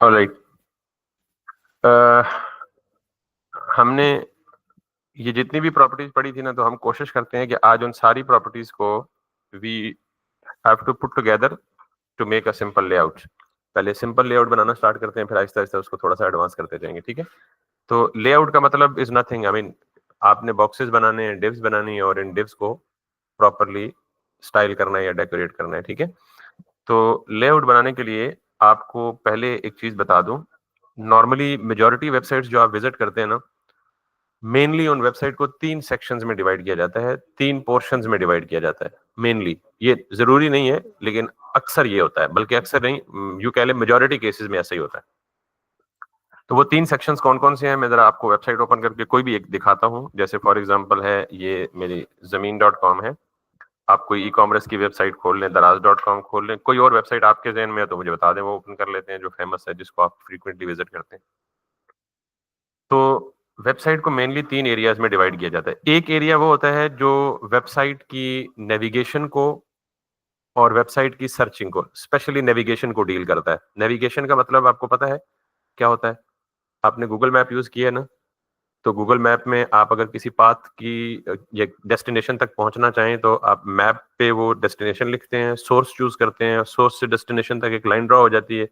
Alright, हमने ये जितनी भी प्रॉपर्टीज पढ़ी थी ना, तो हम कोशिश करते हैं कि आज उन सारी प्रॉपर्टीज को we have to put together to make a simple layout. पहले सिंपल लेआउट बनाना स्टार्ट करते हैं, फिर आहिस्ता आहिस्ता उसको थोड़ा सा एडवांस करते जाएंगे, ठीक है। तो लेआउट का मतलब इज नथिंग, आई मीन आपने बॉक्सेस बनाने हैं, डिव्स बनानी है, और इन डिव्स को प्रॉपरली स्टाइल करना है या डेकोरेट करना है, ठीक है। तो लेआउट बनाने के लिए आपको पहले एक चीज बता दूं, नॉर्मली मेजॉरिटी वेबसाइट्स जो आप विजिट करते हैं ना, मेनली उन वेबसाइट को 3 सेक्शंस में डिवाइड किया जाता है, 3 पोर्शंस में डिवाइड किया जाता है मेनली। ये जरूरी नहीं है, लेकिन अक्सर ये होता है, बल्कि अक्सर नहीं, यू कह ले मेजॉरिटी केसेस में ऐसा ही होता है। तो वो 3 सेक्शंस कौन कौन से हैं, मैं जरा आपको वेबसाइट ओपन करके कोई भी एक दिखाता हूँ। जैसे फॉर एग्जांपल है, ये मेरी ज़मीन.com है। आप कोई ई कॉमर्स की वेबसाइट खोल लें, दराज.com खोल लें, कोई और वेबसाइट आपके ज़हन में है तो मुझे बता दें, वो ओपन कर लेते हैं जो फेमस है, जिसको आप फ्रीक्वेंटली विजिट करते हैं। तो वेबसाइट को मेनली 3 एरियाज में डिवाइड किया जाता है। एक एरिया वो होता है जो वेबसाइट की नेविगेशन को और वेबसाइट की सर्चिंग को, स्पेशली नेविगेशन को डील करता है। नेविगेशन का मतलब आपको पता है क्या होता है? आपने गूगल मैप यूज किया है ना, तो गूगल मैप में आप अगर किसी पाथ की या डेस्टिनेशन तक पहुंचना चाहें, तो आप मैप पे वो डेस्टिनेशन लिखते हैं, सोर्स चूज करते हैं, सोर्स से डेस्टिनेशन तक एक लाइन ड्रॉ हो जाती है।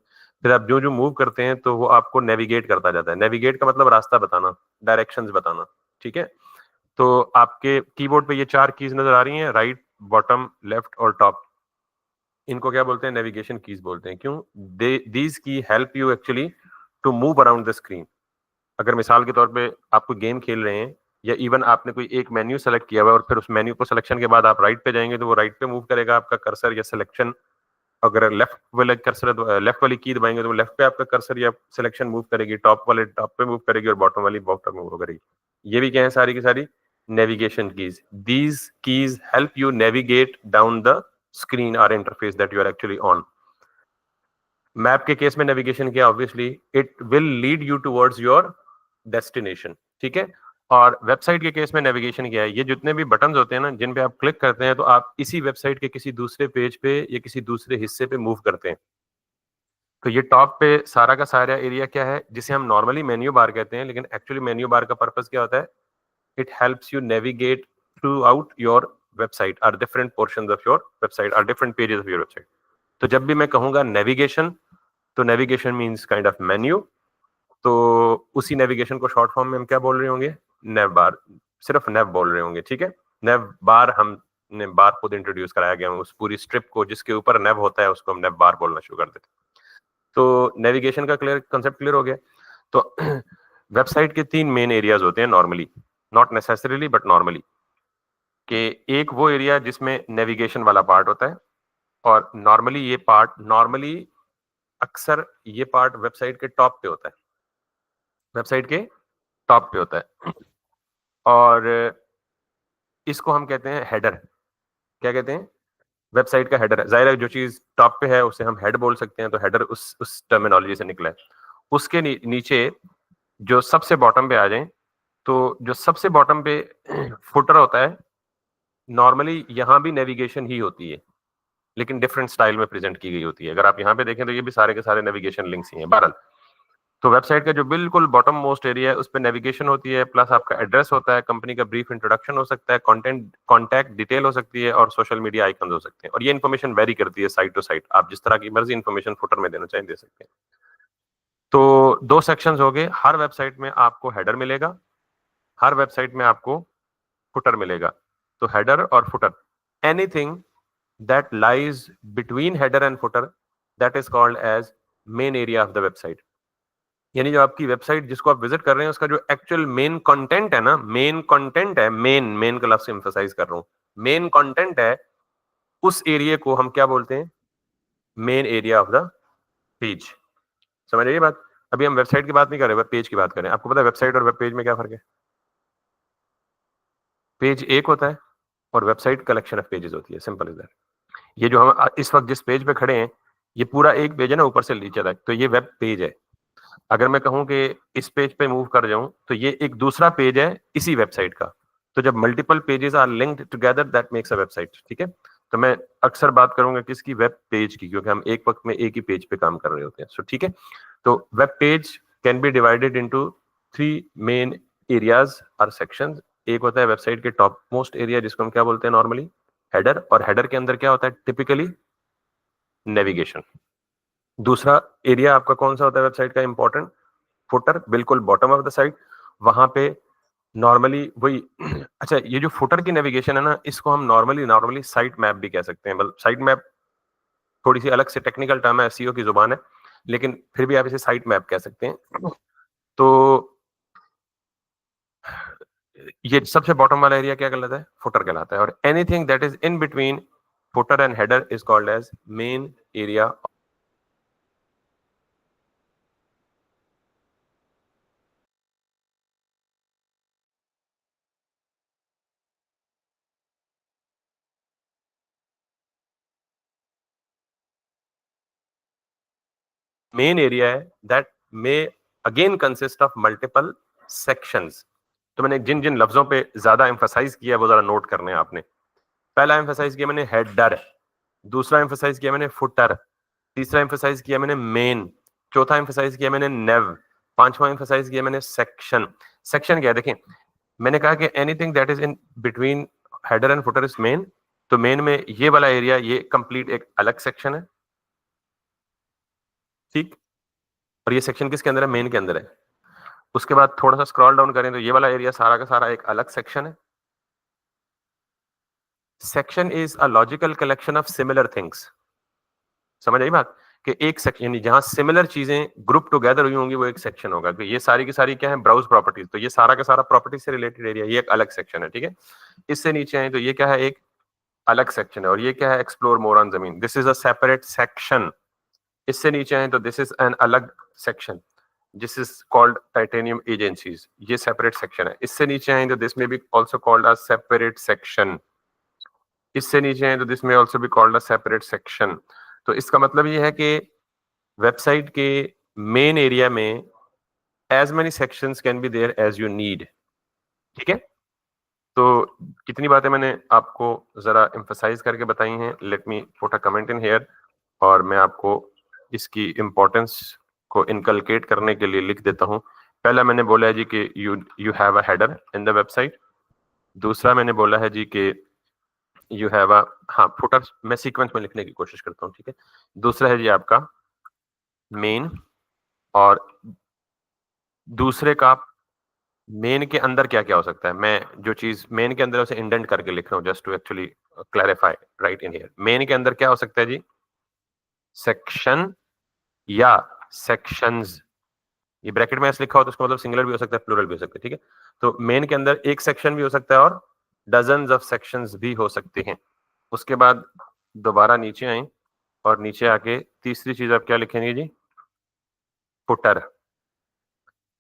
फिर आप जो जो मूव करते हैं तो वो आपको नेविगेट करता जाता है। नेविगेट का मतलब रास्ता बताना, डायरेक्शंस बताना, ठीक है। तो आपके कीबोर्ड पे ये 4 कीज नजर आ रही हैं, राइट, बॉटम, लेफ्ट और टॉप। इनको क्या बोलते हैं? नेविगेशन कीज बोलते हैं। क्यों? दीज की help you actually to move around the screen. अगर मिसाल के तौर पे आप कोई गेम खेल रहे हैं, या इवन आपने कोई एक मेन्यू सेलेक्ट किया हुआ है, और फिर उस मेन्यू को सिलेक्शन के बाद आप राइट पे जाएंगे, तो वो राइट पे मूव करेगा आपका कर्सर या सिलेक्शन। अगर लेफ्ट वाले कर्सर, लेफ्ट वाली की दबाएंगे, तो लेफ्ट पे आपका कर्सर या सिलेक्शन मूव करेगी, टॉप वाले टॉप पे मूव करेगी, और बॉटम वाली बॉटम मूव करेगी। ये भी क्या है? सारी की सारी navigation keys. These keys help you navigate down the screen और interface that you are actually on. Map के केस में नेविगेशन क्या? Obviously it will lead you towards your destination, ठीक है। और वेबसाइट के केस में नेविगेशन क्या है? ये जितने भी बटन्स होते हैं ना, जिन पे आप क्लिक करते हैं, तो आप इसी वेबसाइट के किसी दूसरे पेज पे या किसी दूसरे हिस्से पे मूव करते हैं। तो ये टॉप पे सारा का सारा एरिया क्या है, जिसे हम नॉर्मली मेन्यू बार कहते हैं, लेकिन एक्चुअली मेन्यू बार का पर्पस क्या होता है? It helps you navigate throughout your website और different portion of your website और different pages of your website. तो जब भी मैं कहूंगा नेविगेशन, तो navigation means kind of menu. तो उसी नेविगेशन को शॉर्ट फॉर्म में हम क्या बोल रहे होंगे? नेव बार। सिर्फ नेव बोल रहे होंगे, ठीक है। नेव बार, हमने बार खुद इंट्रोड्यूस कराया गया, उस पूरी स्ट्रिप को जिसके ऊपर नेव होता है उसको हम नेव बार बोलना शुरू कर देते हैं। तो नेविगेशन का कंसेप्ट क्लियर हो गया। तो वेबसाइट के 3 मेन एरियाज होते हैं normally, not necessarily but normally. कि एक वो एरिया जिसमें नेविगेशन वाला पार्ट होता है, और नॉर्मली अक्सर ये पार्ट वेबसाइट के टॉप पे होता है, वेबसाइट के टॉप पे होता है। और इसको हम कहते हैं हेडर। क्या कहते हैं? वेबसाइट का हेडर है। जाहिर है जो चीज टॉप पे है उसे हम हेड बोल सकते हैं, तो हेडर उस टर्मिनोलॉजी से निकला है। उसके नीचे जो सबसे बॉटम पे आ जाए, तो जो सबसे बॉटम पे फुटर होता है, नॉर्मली यहाँ भी नेविगेशन ही होती है, लेकिन डिफरेंट स्टाइल में प्रेजेंट की गई होती है। अगर आप यहाँ पे देखें तो ये भी सारे के सारे नेविगेशन लिंक्स ही हैं। बहरहाल, तो वेबसाइट का जो बिल्कुल बॉटम मोस्ट एरिया है, उस पर नेविगेशन होती है, प्लस आपका एड्रेस होता है, कंपनी का ब्रीफ इंट्रोडक्शन हो सकता है, कंटेंट कॉन्टैक्ट डिटेल हो सकती है, और सोशल मीडिया आइकन हो सकते हैं। और ये इन्फॉर्मेशन वेरी करती है साइट टू साइट, आप जिस तरह की मर्जी इन्फॉर्मेशन फुटर में देना चाहें दे सकते हैं। तो 2 सेक्शंस हो गए। हर वेबसाइट में आपको हेडर मिलेगा, हर वेबसाइट में आपको फुटर मिलेगा। तो हेडर और footer, anything that lies between header and footer, that is called as main area of the website. यानी जो आपकी वेबसाइट जिसको आप विजिट कर रहे हैं, उसका जो एक्चुअल मेन कंटेंट है ना, मेन कंटेंट है, मेन का लफ्ज एम्फसाइज कर रहा हूं, मेन कंटेंट है, उस एरिया को हम क्या बोलते हैं? Main area of the page. समझ रही है बात? अभी हम वेबसाइट की बात नहीं कर रहे, पेज की बात करें। आपको पता है वेबसाइट और वेब पेज में क्या फर्क है? पेज एक होता है और वेबसाइट कलेक्शन ऑफ पेजेस होती है, सिंपल इज दैट। ये जो हम इस वक्त जिस पेज पे खड़े हैं, ये पूरा एक पेज है ना, ऊपर से नीचे तक, तो ये वेब पेज है। अगर मैं कहूं कि इस पेज पे मूव कर जाऊं, तो ये एक दूसरा पेज है इसी वेबसाइट का। तो जब multiple pages are linked together, that makes a website, ठीक है। तो मैं अक्सर बात करूंगा किसकी, वेब पेज की, क्योंकि हम एक वक्त में एक ही पेज पे काम कर रहे होते हैं। सो ठीक है, तो web page can be divided into 3 main areas और सेक्शंस। एक होता है वेबसाइट के टॉप मोस्ट एरिया, जिसको हम क्या बोलते हैं नॉर्मली, हेडर, और हेडर के अंदर क्या होता है टिपिकली, नेविगेशन। दूसरा एरिया आपका कौन सा होता है वेबसाइट का इंपॉर्टेंट, फुटर, बिल्कुल बॉटम ऑफ द साइट, वहां पे नॉर्मली वही अच्छा, ये जो फुटर की नेविगेशन है ना, इसको हम नॉर्मली साइट मैप भी कह सकते हैं। मतलब साइट मैप थोड़ी सी अलग से टेक्निकल टर्म है, एसईओ की जुबान है, लेकिन फिर भी आप इसे साइट मैप कह सकते हैं। तो ये सबसे बॉटम वाला एरिया क्या कहलाता है, फुटर कहलाता है, और anything that is in between footer and header is called as main area. Main area है that may again consist of multiple sections. तो मैंने जिन जिन लफ्जों पे ज्यादा एम्फसाइज किया है वो जरा नोट करने हैं आपने। पहला एम्फसाइज किया मैंने हेडर, दूसरा एम्फसाइज किया मैंने फुटर, तीसरा एम्फसाइज किया मैंने मेन, चौथा एम्फसाइज किया मैंने नेव, पांचवा एम्फसाइज किया मैंने सेक्शन। सेक्शन क्या है, देखें मैंने कहा कि anything that is in between header and footer is main. तो मेन में ये वाला एरिया, ये कंप्लीट एक अलग सेक्शन है, ठीक। और ये सेक्शन किसके अंदर है, मेन के अंदर है। उसके बाद थोड़ा सा स्क्रॉल डाउन करें तो ये वाला एरिया सारा का सारा एक अलग सेक्शन है। Section is a logical collection of similar things. समझ आई बात, कि एक सेक्शन यानी जहां सिमिलर चीजें ग्रुप टुगेदर हुई होंगी वो एक सेक्शन होगा। तो ये सारी की सारी क्या है, ब्राउज प्रॉपर्टीज, तो ये सारा का सारा प्रॉपर्टीज से रिलेटेड एरिया, ये एक अलग सेक्शन है, ठीक है। इससे नीचे आए तो ये क्या है, एक अलग सेक्शन है, और ये क्या है, एक्सप्लोर मोर ऑन जमीन, this is a separate section. इससे नीचे आए तो दिस इज एन अलग section, this is called titanium agencies, ये सेपरेट सेक्शन है। इससे नीचे आए तो दिस में भी also called a separate section. इससे नीचे आए तो दिस में ऑल्सो भी कॉल्ड अ सेपरेट सेक्शन। तो इसका मतलब ये है कि वेबसाइट के मेन एरिया में as many sections can be there as you need, ठीक है। तो कितनी बातें मैंने आपको जरा एम्फसाइज करके बताई हैं, let me put a comment in here, और मैं आपको इसकी इम्पोर्टेंस को इनकलकेट करने के लिए लिख देता हूं। पहला मैंने बोला है जी कि you you have a header in the website. दूसरा मैंने बोला है जी कि यू हैव अ, हाँ फुटर मैं सीक्वेंस में लिखने की कोशिश करता हूँ, ठीक है। दूसरा है जी आपका मेन, और दूसरे का मेन के अंदर क्या क्या हो सकता है, मैं जो चीज मेन के अंदर है उसे इंडेंट करके लिख रहा हूँ just to actually clarify right in here. Main के अंदर क्या हो सकता है जी, सेक्शन या सेक्शंस। ये ब्रैकेट में ऐसे लिखा हो तो उसका मतलब सिंगुलर भी हो सकता है, प्लूरल भी हो सकता है, ठीक है। तो मेन के अंदर एक सेक्शन भी हो सकता है और डजन्स ऑफ सेक्शंस भी हो सकते हैं। उसके बाद दोबारा नीचे आए, और नीचे आके तीसरी चीज आप क्या लिखेंगे जी, फुटर।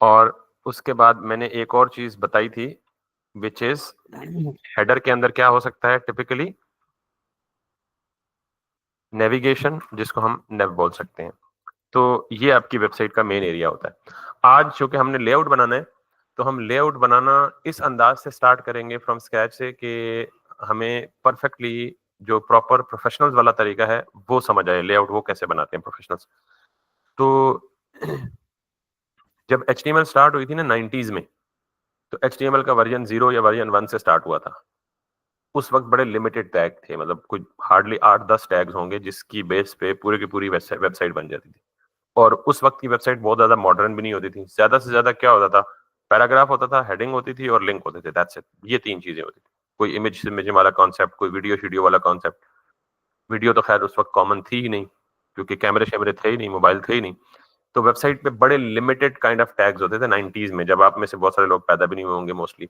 और उसके बाद मैंने एक और चीज बताई थी विच इज हेडर के अंदर क्या हो सकता है टिपिकली, नेविगेशन, जिसको हम नेव बोल सकते हैं। तो ये आपकी वेबसाइट का मेन एरिया होता है। आज चूंकि हमने लेआउट बनाना है, तो हम लेआउट बनाना इस अंदाज से स्टार्ट करेंगे फ्रॉम स्क्रैच से कि हमें परफेक्टली जो प्रॉपर प्रोफेशनल्स वाला तरीका है वो समझ आए, लेआउट वो कैसे बनाते हैं प्रोफेशनल्स। तो जब HTML स्टार्ट हुई थी ना 90s में, तो HTML का वर्जन 0 या वर्जन 1 से स्टार्ट हुआ था। उस वक्त बड़े लिमिटेड टैग थे, मतलब कुछ हार्डली 8-10 टैग्स होंगे जिसकी बेस पे पूरी की पूरी वेबसाइट बन जाती थी। और उस वक्त की वेबसाइट बहुत ज्यादा मॉडर्न भी नहीं होती थी। ज्यादा से ज्यादा क्या होता था, पैराग्राफ होता था, हेडिंग होती थी और लिंक होते थे, दैट्स इट। ये तीन चीजें होती थी। कोई इमेज इमेज वाला कॉन्सेप्ट, कोई वीडियो शीडियो वाला कॉन्सेप्ट। वीडियो तो खैर उस वक्त कॉमन थी ही नहीं, क्योंकि कैमरे शैमरे थे ही नहीं, मोबाइल थे ही नहीं। तो वेबसाइट पे बड़े लिमिटेड काइंड ऑफ टैग्स होते थे 90s में, जब आप में से बहुत सारे लोग पैदा भी नहीं हुए होंगे मोस्टली।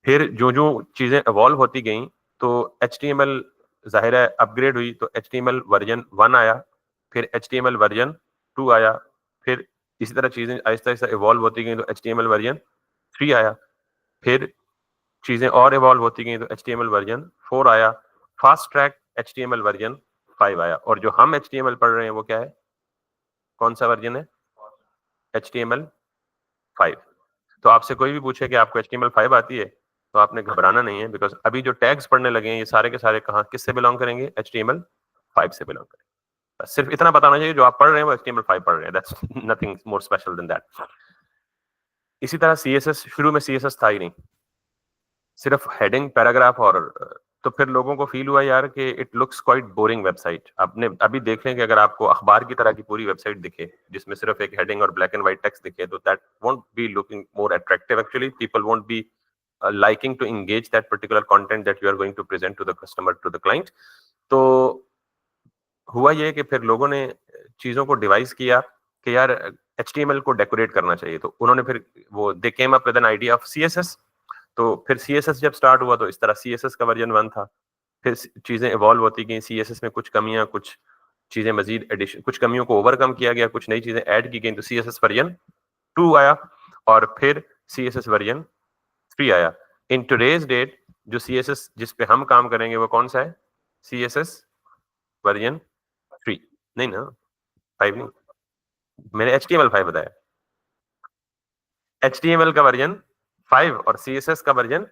फिर जो जो चीजें इवॉल्व होती गई, तो HTML जाहिर है अपग्रेड हुई, तो HTML वर्जन 1 आया, फिर HTML वर्जन 2 आया, फिर इसी तरह चीजें आहिस्ता आहिस्ता इवॉल्व होती गई, तो HTML वर्जन 3 आया, फिर चीजें और इवॉल्व होती गई तो HTML वर्जन 4 आया, फास्ट ट्रैक HTML वर्जन 5 आया। और जो हम HTML पढ़ रहे हैं वो क्या है, कौन सा वर्जन है, HTML 5। तो आपसे कोई भी पूछे कि आपको HTML 5 आती है, तो आपने घबराना नहीं है, बिकॉज अभी जो टैग्स पढ़ने लगे हैं ये सारे के सारे कहाँ किससे बिलोंग करेंगे? HTML5 से बिलोंग करेंगे। बस सिर्फ इतना बताना चाहिए जो आप पढ़ रहे हैं वो HTML5 पढ़ रहे हैं, that's nothing more special than that. इसी तरह CSS, शुरू में CSS था ही नहीं, सिर्फ हेडिंग, पैराग्राफ और तो फिर लोगों को फील हुआ यार कि it looks quite boring website. आपने अभी देख लें कि अगर आपको अखबार की तरह की पूरी वेबसाइट दिखे जिसमें सिर्फ एक हेडिंग और ब्लैक एंड व्हाइट टेक्स्ट दिखे, तो that won't be looking more attractive actually. People won't be liking to engage that particular content that you are going to present to the customer, to the client. तो हुआ ये कि फिर लोगों ने चीजों को डिवाइस किया कि यार HTML को डेकोरेट करना चाहिए, तो उन्होंने फिर वो they came up with an idea of CSS। तो फिर CSS जब स्टार्ट हुआ तो इस तरह CSS का वर्जन 1 था, फिर चीजें इवॉल्व होती गई, CSS में कुछ कमियां, कुछ चीजें मजीद एडिशन, कुछ कमियों को ओवरकम किया गया, कुछ नई चीजें ऐड की गई, तो CSS वर्जन 2 आया और फिर CSS वर्जन 3 आया। इन टुडेज डेट जो CSS जिस पे हम काम करेंगे वो कौन सा है? CSS वर्जन 3 नहीं ना, 5 नहीं, मैंने HTML5 बताया। HTML का वर्जन 5 और CSS का version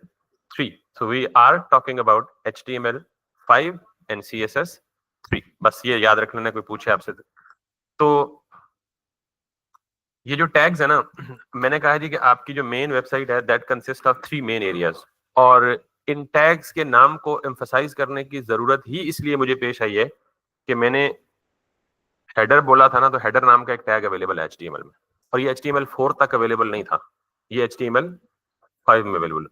3। So we are talking about HTML5 and CSS 3। बस ये याद रख लेना, कोई पूछे आपसे तो। ये जो टैग्स है ना, मैंने कहा जी कि आपकी जो मेन वेबसाइट है that consist of 3 main areas, और इन टैग्स के नाम को एम्फसाइज करने की जरूरत ही इसलिए मुझे पेश आई है कि मैंने हेडर बोला था ना, तो हेडर नाम का एक टैग अवेलेबल है HTML में, और ये HTML4 तक अवेलेबल नहीं था, ये HTML5 में अवेलेबल।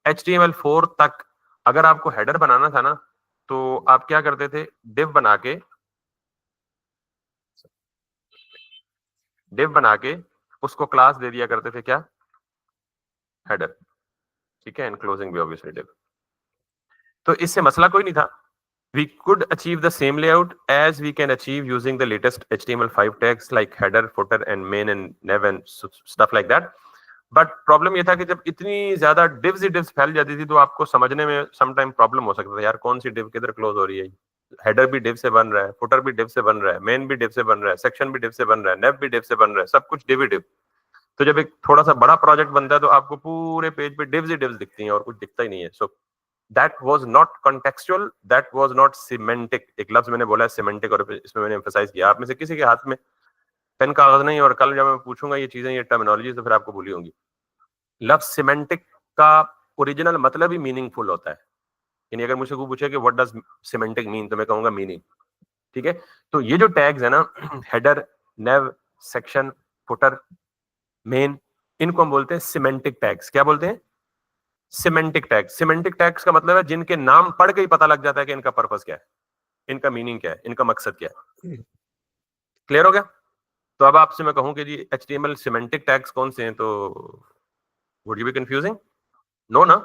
HTML4 तक अगर आपको हेडर बनाना था ना, तो आप क्या करते थे? डिव बना के उसको क्लास दे दिया करते थे, क्या? हेडर, ठीक है, एनक्लोजिंग भी ऑब्वियसली डिव। तो इससे मसला कोई नहीं था, we could achieve the same layout as we can achieve using the latest HTML5 tags like header, footer and main and nav and stuff like that. But problem ये था कि जब इतनी ज्यादा डिव्स ही डिव्स फैल जाती थी तो आपको समझने में सम टाइम प्रॉब्लम हो सकता था, यार कौन सी डिव किधर क्लोज हो रही है, हेडर भी डिव से बन रहा है, फुटर भी डिव से बन रहा है, मेन भी डिव से बन रहा है, सेक्शन भी डिव से बन रहा है, नेव भी डिव से बन रहा है, सब कुछ डिव ही डिव। तो जब एक थोड़ा सा बड़ा प्रोजेक्ट बनता है तो आपको पूरे पेज पे डिव्स ही डिव्स दिखती हैं और कुछ दिखता ही नहीं है। So that was not contextual, that was not semantic. एक लफ्ज मैंने बोला है सिमेंटिक, और इसमें मैंने एम्फसाइज किया। आप में से किसी के हाथ में पेन कागज नहीं, और कल जब मैं पूछूंगा ये चीजें, ये टर्मिनोलॉजी, तो फिर आपको भूली होंगी। लफ्ज सिमेंटिक का ओरिजिनल मतलब ही मीनिंगफुल होता है, यानी अगर मुझसे कोई पूछे कि व्हाट डज सिमेंटिक मीन, तो मैं कहूंगा मीनिंग, ठीक है। तो ये जो टैग्स है ना, हेडर, नेव, सेक्शन, फुटर, मेन, इनको हम बोलते हैं सिमेंटिक टैग्स। क्या बोलते हैं? Semantic tags. सिमेंटिक टैग्स का मतलब है जिनके नाम पढ़ के ही पता लग जाता है कि इनका पर्पस क्या है, इनका मीनिंग क्या है, इनका मकसद क्या है। क्लियर हो गया? तो अब आपसे मैं कहूं कि जी HTML सिमेंटिक टैग्स कौन से हैं, तो would you be confusing? No ना,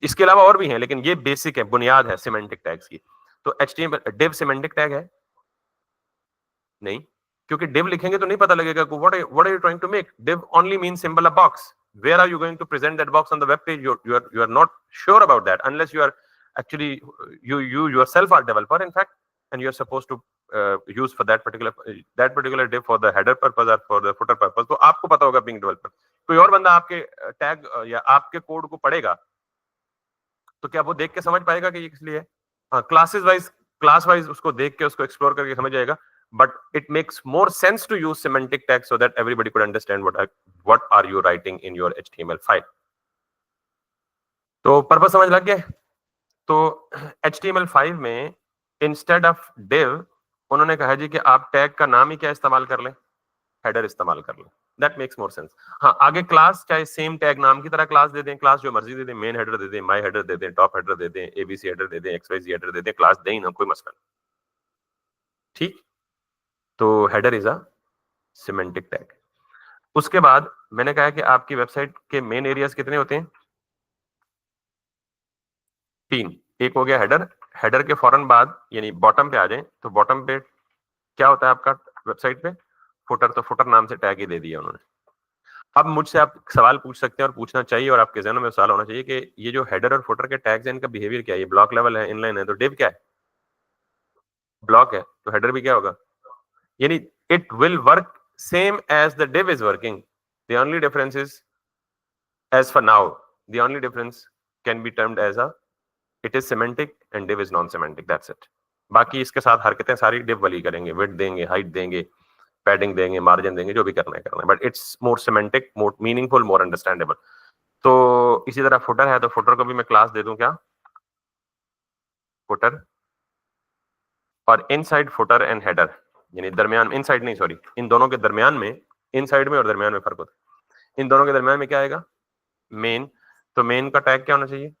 इसके अलावा और भी हैं, लेकिन ये बेसिक है, बुनियाद है सिमेंटिक टैग्स की। तो HTML डिव सिमेंटिक टैग है? नहीं, क्योंकि डिव लिखेंगे तो नहीं पता लगेगा कि what are you trying to make. Div only mean symbol a box, where are you going to present that box on the web page, you are not sure about that unless you are actually you yourself are developer in fact, and you are supposed to use for that particular div for the header purpose or for the footer purpose। तो आपको पता होगा being developer। कोई और बंदा आपके tag या आपके कोड को पढ़ेगा तो क्या वो देख के समझ पाएगा कि ये किस लिए है? हाँ, क्लास वाइज उसको देख के, उसको एक्सप्लोर करके समझ जाएगा, but it makes more sense to use semantic tags so that everybody could understand what are you writing in your HTML file। तो पर्पस समझ लग गया? तो HTML5 में इंस्टेड ऑफ div उन्होंने कहा जी कि आप टैग का नाम ही क्या इस्तेमाल कर लें? हेडर इस्तेमाल कर लें। That makes more sense. हाँ, आगे क्लास चाहे सेम टैग नाम की तरह क्लास दे दें, क्लास जो मर्जी दे दें, मेन हेडर दे दें, माई हेडर दे दें, टॉप हेडर दे दें, ABC हेडर दे दें, XYZ हेडर दे दें, क्लास दें ना, कोई मसला नहीं, ठीक। तो header is a semantic tag. उसके बाद मैंने कहा कि आपकी वेबसाइट के मेन एरियाज कितने होते हैं? 3। एक हो गया हेडर, हेडर के फौरन बाद यानी बॉटम पे आ जाएं, तो बॉटम पे क्या होता है आपका वेबसाइट पे? फुटर। तो फुटर नाम से टैग ही दे दिया उन्होंने। अब मुझसे आप सवाल पूछ सकते हैं और पूछना चाहिए, और आपके जहनों में सवाल होना चाहिए कि ये जो हेडर और फुटर के टैग्स हैं, इनका बिहेवियर क्या है? ये ब्लॉक लेवल है, इनलाइन है, तो डिव क्या है? ब्लॉक है, तो हेडर भी क्या होगा? यानी it will work same as the div is working, the only difference is, as for now, the only difference can be termed as a it is semantic and div is non semantic, that's it. बाकी इसके साथ हरकतें सारी div वाली करेंगे, width देंगे, height देंगे, padding देंगे, मार्जिन देंगे, जो भी करना है, but it's more semantic, more meaningful, more understandable. तो इसी तरह फुटर है, तो फुटर को भी मैं क्लास दे दूं क्या, फुटर, और इनसाइड फुटर एंड हेडर, यानी दरमियान, इनसाइड नहीं सॉरी, इन दोनों के दरमियान में, इनसाइड में और दरमियान में फर्क होता है, इन दोनों के दरमियान में क्या आएगा, मेन। तो मेन का टैग क्या होना चाहिए,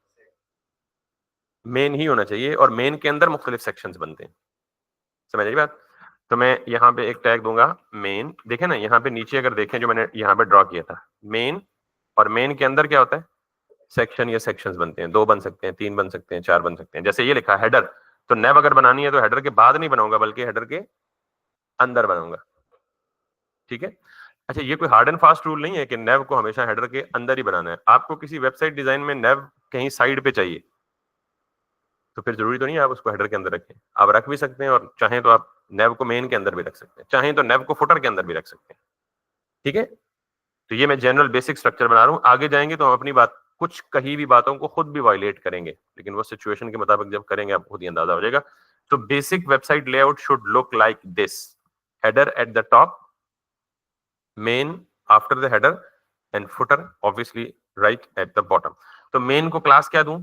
मेन ही होना चाहिए, और मेन के अंदर मुख्तलिफ सेक्शंस बनते हैं, समझ आई बात। तो मैं यहाँ पे एक टैग दूंगा मेन, देखें ना यहाँ पे नीचे अगर देखें जो मैंने यहाँ पे ड्रॉ किया था, मेन, और मेन के अंदर क्या होता है, सेक्शन या सेक्शंस बनते हैं, 2 बन सकते हैं, 3 बन सकते हैं, 4 बन सकते हैं। जैसे ये लिखा है हेडर, तो नेव अगर बनानी है तो हेडर के बाद नहीं बनाऊंगा, बल्कि हेडर के अंदर बनाऊंगा, ठीक है। अच्छा, ये कोई हार्ड एंड फास्ट रूल नहीं है कि नेव को हमेशा हेडर के अंदर ही बनाना है। आपको किसी वेबसाइट डिजाइन में नेव कहीं साइड पे चाहिए, तो फिर जरूरी तो नहीं है आप उसको हेडर के अंदर रखें, आप रख भी सकते हैं, और चाहें तो आप नेव को मेन के अंदर भी रख सकते हैं, चाहें तो नेव को फुटर के अंदर भी रख सकते हैं, ठीक है। तो ये मैं जनरल बेसिक स्ट्रक्चर बना रहा हूं, आगे जाएंगे तो हम अपनी बात, कुछ कही भी बातों को खुद भी वायलेट करेंगे, लेकिन वो सिचुएशन के मुताबिक जब करेंगे आपको खुद ही अंदाजा हो जाएगा। तो basic website layout should look like this, header at the top, main after the header, and footer obviously right at the bottom. तो मेन को क्लास क्या दूं,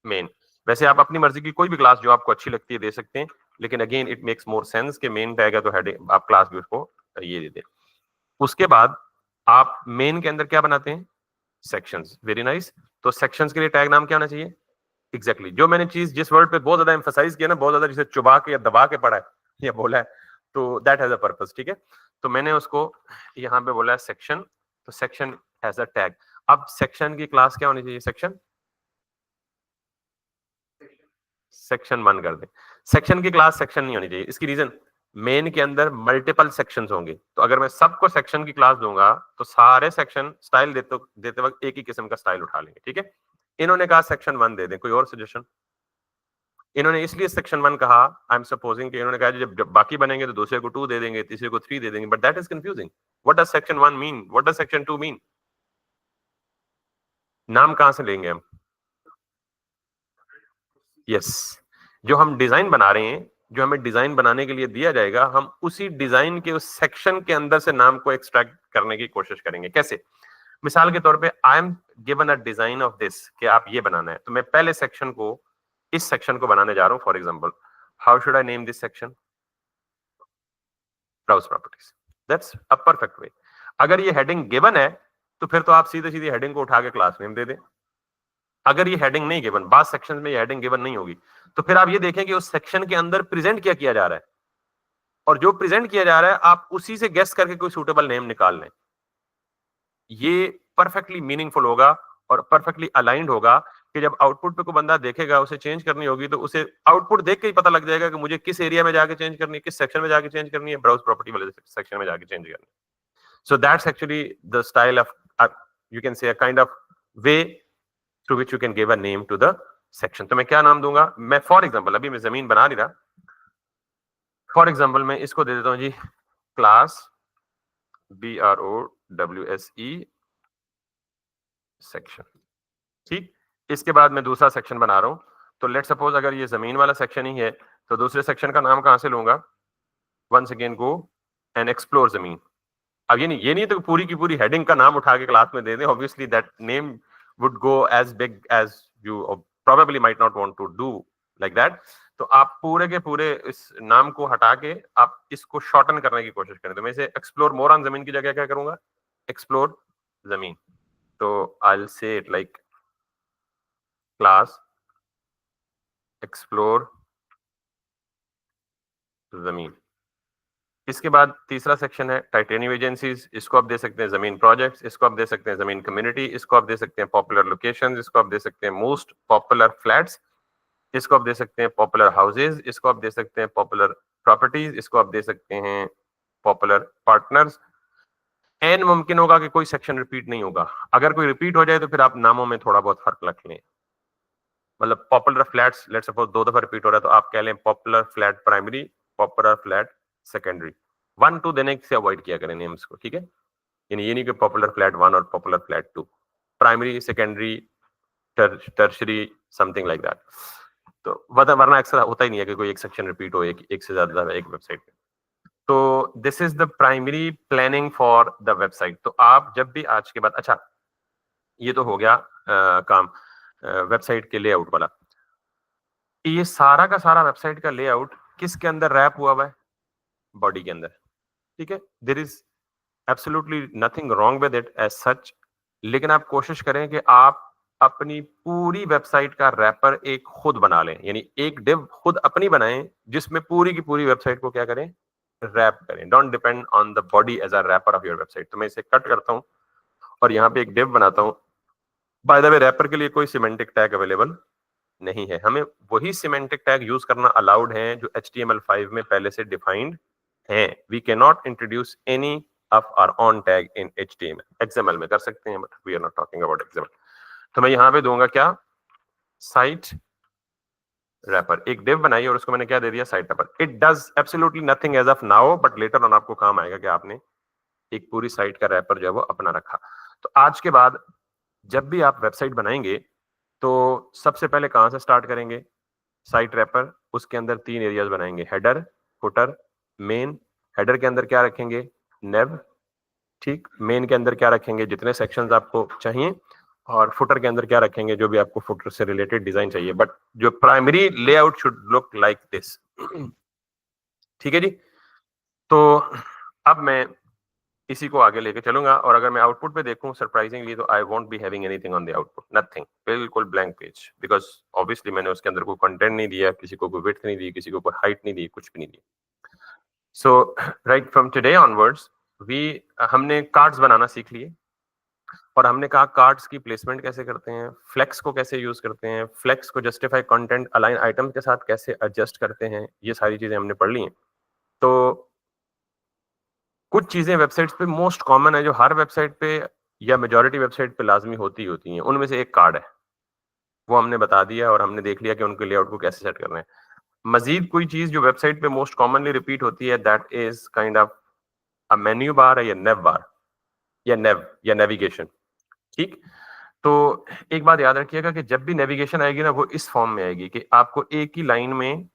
मेन। वैसे आप अपनी मर्जी की कोई भी क्लास जो आपको अच्छी लगती है दे सकते हैं, लेकिन again it makes more sense कि मेन टैग है तो हेडिंग आप क्लास भी उसको ये दे दें। उसके बाद आप मेन के अंदर क्या बनाते हैं, सेक्शंस, वेरी नाइस। तो सेक्शंस के लिए टैग नाम क्या होना चाहिए, एग्जैक्टली जो मैंने चीज जिस वर्ड पे बहुत ज्यादा एम्फसाइज किया ना, बहुत ज्यादा जिसे चुबा के या दबा के पढ़ा है या बोला है, तो दैट हैज अ पर्पस, ठीक है। तो मैंने उसको यहाँ पे बोला है सेक्शन, तो सेक्शन हैज अ टैग। अब सेक्शन की क्लास क्या होनी चाहिए, सेक्शन, सेक्शन 1 कर दें। सेक्शन की क्लास सेक्शन नहीं होनी चाहिए, इसकी रीजन, मेन के अंदर मल्टीपल सेक्शंस होंगे, तो अगर मैं सबको सेक्शन की क्लास दूंगा तो सारे सेक्शन स्टाइल देते वक्त एक ही किस्म का स्टाइल उठा लेंगे, ठीक है। इन्होंने कहा सेक्शन 1 दे दें, कोई और सजेशन, इन्होंने इसलिए सेक्शन 1 कहा, आई एम सपोजिंग कि इन्होंने कहा जब बाकी बनेंगे तो दूसरे को 2 दे देंगे, तीसरे को 3 दे देंगे, but that is confusing. What does section 1 mean, what does section 2 mean, नाम कहां से लेंगे हम, यस, जो हम डिजाइन बना रहे हैं, जो हमें डिजाइन बनाने के लिए दिया जाएगा, हम उसी डिजाइन के उस सेक्शन के अंदर से नाम को एक्सट्रैक्ट करने की कोशिश करेंगे। कैसे, मिसाल के तौर पे I am given a design of this, कि आप ये बनाना है, तो मैं पहले सेक्शन को, इस सेक्शन को बनाने जा रहा हूं। For example, how should I name this section, browse properties, that's a perfect way. अगर ये हेडिंग गिवन है तो फिर तो आप सीधे सीधे हेडिंग को उठा के क्लास नेम दे दें। अगर ये हेडिंग नहीं गिवन, बाद सेक्शन में ये हेडिंग गिवन नहीं होगी, तो फिर आप ये देखें कि उस सेक्शन के अंदर प्रेजेंट क्या किया जा रहा है, और जो प्रेजेंट किया जा रहा है आप उसी से गेस करके कोई सूटेबल नेम निकाल लें। ये परफेक्टली मीनिंगफुल होगा और परफेक्टली अलाइंड होगा कि जब आउटपुट पे कोई बंदा देखेगा, उसे चेंज करनी होगी, तो उसे आउटपुट देख के ही पता लग जाएगा कि मुझे किस एरिया में जाके चेंज करनी है, किस सेक्शन में जाके चेंज करनी है, ब्राउज प्रॉपर्टी वाले सेक्शन में जाके चेंज करनी है। So that's actually the style of, you can say a kind of way through which you can give a name to the section. तो मैं क्या नाम दूंगा, मैं फॉर एग्जांपल, अभी मैं जमीन बना नहीं रहा, फॉर एग्जांपल मैं इसको दे देता हूं जी क्लास BROWSE सेक्शन, ठीक। इसके बाद मैं दूसरा सेक्शन बना रहा हूं, तो लेट सपोज अगर ये जमीन वाला सेक्शन ही है, तो दूसरे सेक्शन का नाम कहां से लूंगा, once again go and explore जमीन। अब ये नहीं तो पूरी की पूरी हेडिंग का नाम उठा के क्लास में दे दें, obviously that name would go as big as you probably might not want to do like that. तो आप पूरे के पूरे इस नाम को हटा के आप इसको शॉर्टन करने की कोशिश करें। तो मैं इसे एक्सप्लोर मोर ऑन जमीन की जगह क्या करूंगा, एक्सप्लोर जमीन। तो I will say it like class explore जमीन। इसके बाद तीसरा सेक्शन है टाइटेनियम एजेंसीज, इसको आप दे सकते हैं जमीन प्रोजेक्ट्स, इसको आप दे सकते हैं जमीन कम्युनिटी, इसको आप दे सकते हैं पॉपुलर लोकेशंस, इसको आप दे सकते हैं मोस्ट पॉपुलर फ्लैट्स, इसको आप दे सकते हैं पॉपुलर हाउसेज, इसको आप दे सकते हैं पॉपुलर प्रॉपर्टीज, इसको आप दे सकते हैं पॉपुलर पार्टनर्स। एन मुमकिन होगा कि कोई सेक्शन रिपीट नहीं होगा, अगर कोई रिपीट हो जाए तो फिर आप नामों में थोड़ा बहुत फर्क रख लें। मतलब पॉपुलर फ्लैट्स लेट्स सपोज 2 दफा रिपीट हो रहा है, तो आप कह लें popular flat primary, popular flat secondary. 1 2 देने से अवॉइड किया करें नेम्स को, ठीक है। यानी ये नहीं कि पॉपुलर फ्लैट 1 और popular flat 2, primary secondary tertiary something like that. तो वरना अक्सर होता ही नहीं है कि कोई एक सेक्शन रिपीट हो एक से ज्यादा एक वेबसाइट पे। तो this is the primary planning for the website. तो आप जब भी आज के बाद, अच्छा ये तो हो गया काम वेबसाइट के लेआउट वाला। ये सारा का सारा वेबसाइट का लेआउट किसके अंदर रैप हुआ हुआ है? बॉडी के अंदर। ठीक है, there is absolutely nothing wrong with it as such, लेकिन आप कोशिश करें कि आप अपनी पूरी वेबसाइट का रैपर एक खुद बना लें, यानी एक डिव खुद अपनी बनाएं जिसमें पूरी की पूरी वेबसाइट को क्या करें, रैप करें। Don't depend on the body as a wrapper of your website. तो मैं इसे कट करता हूं और यहाँ पे एक डिव बनाता हूं। बाय द वे, रैपर के लिए कोई सिमेंटिक टैग अवेलेबल नहीं है, हमें वही सिमेंटिक टैग यूज करना अलाउड है जो HTML5 में पहले से डिफाइंड है। We can not introduce any of our own tag in HTML। XML में कर सकते हैं, but we are not talking about XML। तो मैं यहाँ पे दूंगा क्या, साइट रैपर। एक डिव बनाई और उसको मैंने क्या दे दिया, site wrapper. It does absolutely nothing as of now, but later on आपको काम आएगा कि आपने एक पूरी साइट का रैपर जो है वो अपना रखा। तो आज के बाद जब भी आप वेबसाइट बनाएंगे तो सबसे पहले कहां से स्टार्ट करेंगे, साइट रैपर। उसके अंदर 3 एरियाज बनाएंगे, हेडर, फुटर, मेन। हेडर के अंदर क्या रखेंगे, नेव। ठीक, मेन के अंदर क्या रखेंगे, जितने सेक्शंस आपको चाहिए, और फुटर के अंदर क्या रखेंगे, जो भी आपको फुटर से रिलेटेड डिजाइन चाहिए, बट जो primary layout should look like this. ठीक है जी। तो अब मैं इसी को आगे लेके चलूंगा, और अगर मैं आउटपुट पे देखूं सरप्राइजिंगली, तो I won't be having anything on the output, nothing, बिल्कुल ब्लैंक पेज, बिकॉज ऑब्वियसली मैंने उसके अंदर कोई कंटेंट नहीं दिया, किसी को कोई विड्थ नहीं दी, किसी को कोई हाइट नहीं दी, कुछ भी नहीं दिया। So right from today onwards we हमने कार्ड्स बनाना सीख लिए, और हमने कहा कार्ड्स की प्लेसमेंट कैसे करते हैं, फ्लेक्स को कैसे यूज करते हैं, फ्लेक्स को जस्टिफाई कंटेंट अलाइन आइटम के साथ कैसे एडजस्ट करते हैं, ये सारी चीजें हमने पढ़ ली हैं। तो कुछ चीजें वेबसाइट्स पे मोस्ट कॉमन है, जो हर वेबसाइट पे या मेजॉरिटी वेबसाइट पे लाजमी होती हैं, उनमें से एक कार्ड है। वो हमने बता दिया और हमने देख लिया कि उनके लेआउट को कैसे सेट करना है। मजीद कोई चीज जो वेबसाइट पे मोस्ट कॉमनली रिपीट होती है, that is kind of a menu bar या नेव बार या नेव या नेविगेशन। ठीक, तो एक बात याद रखिएगा कि जब भी नेविगेशन आएगी ना, वो इस फॉर्म में आएगी कि आपको एक ही लाइन में,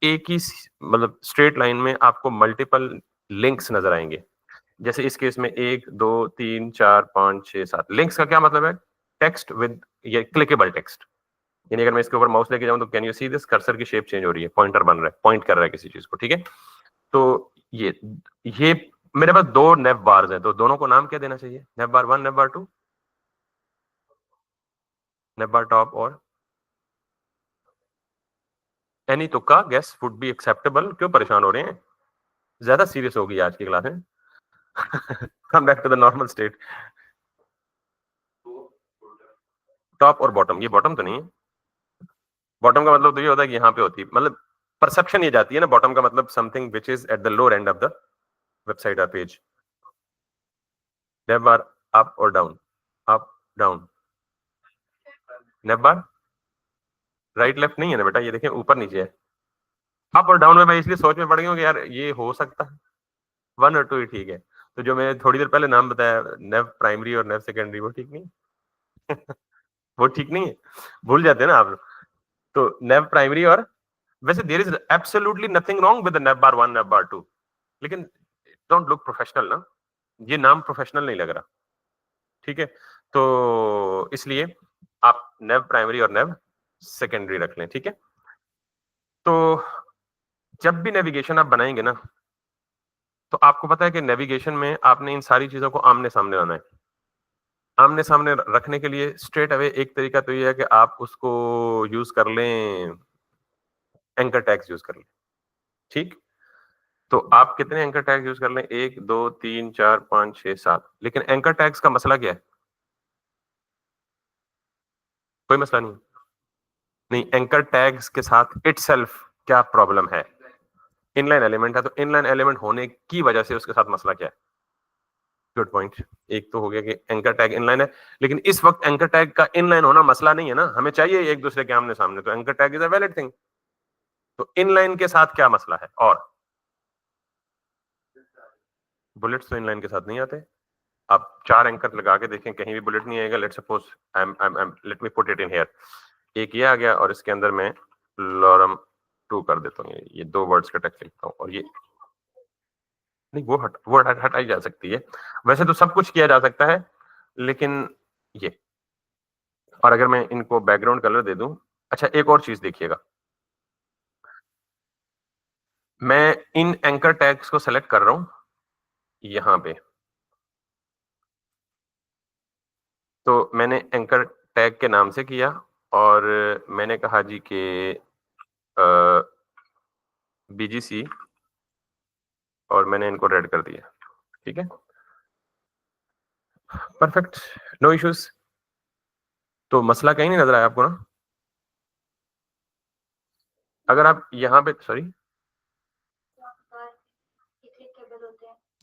एक ही मतलब स्ट्रेट लाइन में आपको मल्टीपल लिंक्स नजर आएंगे। जैसे इस केस में 1 2 3 4 5 6 7 लिंक्स का क्या मतलब है, टेक्स्ट विद ये क्लिकेबल टेक्स्ट। यानी अगर मैं इसके ऊपर माउस लेके जाऊं तो can you see this, cursor की शेप चेंज हो रही है, पॉइंटर बन रहा है, पॉइंट कर रहा है किसी चीज को। ठीक है, तो ये मेरे पास 2 नेव बार्स हैं, तो दोनों को नाम क्या देना चाहिए, नेव बार 1, नेव बार 2, नेव बार टॉप, और एनी तुक्का गेस वुड बी एक्सेप्टेबल। क्यों परेशान हो रहे हैं, ज्यादा सीरियस होगी आज की क्लास में। Come back to the normal state. Top और बॉटम, ये बॉटम तो नहीं है। बॉटम का मतलब तो ये होता है कि यहाँ पे होती है, मतलब परसेप्शन ये जाती है ना, बॉटम का मतलब something which is at the lower end of the website और पेज। नेव बार अप और डाउन, अप डाउन, नेव बार राइट लेफ्ट नहीं है ना बेटा, ये देखें ऊपर नीचे है। अप और डाउन में मैं इसलिए सोच में पड़ गई हूँ कि यार ये हो सकता है 1 और 2 ही ठीक है। तो जो मैंने थोड़ी देर पहले नाम बताया, नेव प्राइमरी और नेव सेकेंडरी, वो ठीक नहीं है। वो ठीक नहीं है, भूल जाते हैं ना आप लोग। तो नेव प्राइमरी, और वैसे there is absolutely nothing wrong with nav bar 1, nav bar 2, लेकिन डोंट लुक प्रोफेशनल ना, ये नाम प्रोफेशनल नहीं लग रहा। ठीक है, तो इसलिए आप नेव प्राइमरी और नेव सेकेंडरी रख लें। ठीक है, तो जब भी नेविगेशन आप बनाएंगे ना, तो आपको पता है कि नेविगेशन में आपने इन सारी चीजों को आमने सामने लाना है। आमने सामने रखने के लिए स्ट्रेट अवे एक तरीका तो ये है कि आप उसको यूज कर लें, एंकर टैग्स यूज कर लें। ठीक, तो आप कितने एंकर टैग्स यूज कर लें, 1 2 3 4 5 6 7, लेकिन एंकर टैग्स का मसला क्या है, कोई मसला नहीं। नहीं, एंकर टैग्स के साथ इटसेल्फ क्या प्रॉब्लम है, इनलाइन एलिमेंट है, तो इनलाइन एलिमेंट होने की वजह से उसके साथ मसला क्या है। Good point. एक तो हो गया कि एंकर टैग इनलाइन है, लेकिन इस वक्त एंकर टैग का इनलाइन होना मसला नहीं है ना, हमें चाहिए एक दूसरे के आमने सामने, तो anchor tag is a valid thing. तो इनलाइन के साथ क्या मसला है, और बुलेट्स तो इनलाइन के साथ नहीं आते। आप 4 एंकर लगा के देखें, कहीं भी बुलेट नहीं आएगा। Let's suppose let me put it in here. एक ये आ गया और इसके अंदर मैं लॉरम 2 कर देता हूँ। ये 2 वर्ड्स का टेक्स्ट लिखता हूँ और ये नहीं, वो हटाई जा सकती है। वैसे तो सब कुछ किया जा सकता है, लेकिन ये, और अगर मैं इनको बैकग्राउंड कलर दे दूं, अच्छा एक और चीज देखिएगा, मैं इन एंकर टैग्स को सेलेक्ट कर रहा हूं यहां पे। तो मैंने एंकर टैग के नाम से किया और मैंने कहा जी कि बीजीसी, और मैंने इनको रेड कर दिया। ठीक है, परफेक्ट, नो इश्यूज। तो मसला कहीं नहीं नजर आया आपको ना? अगर आप यहाँ पे, सॉरी,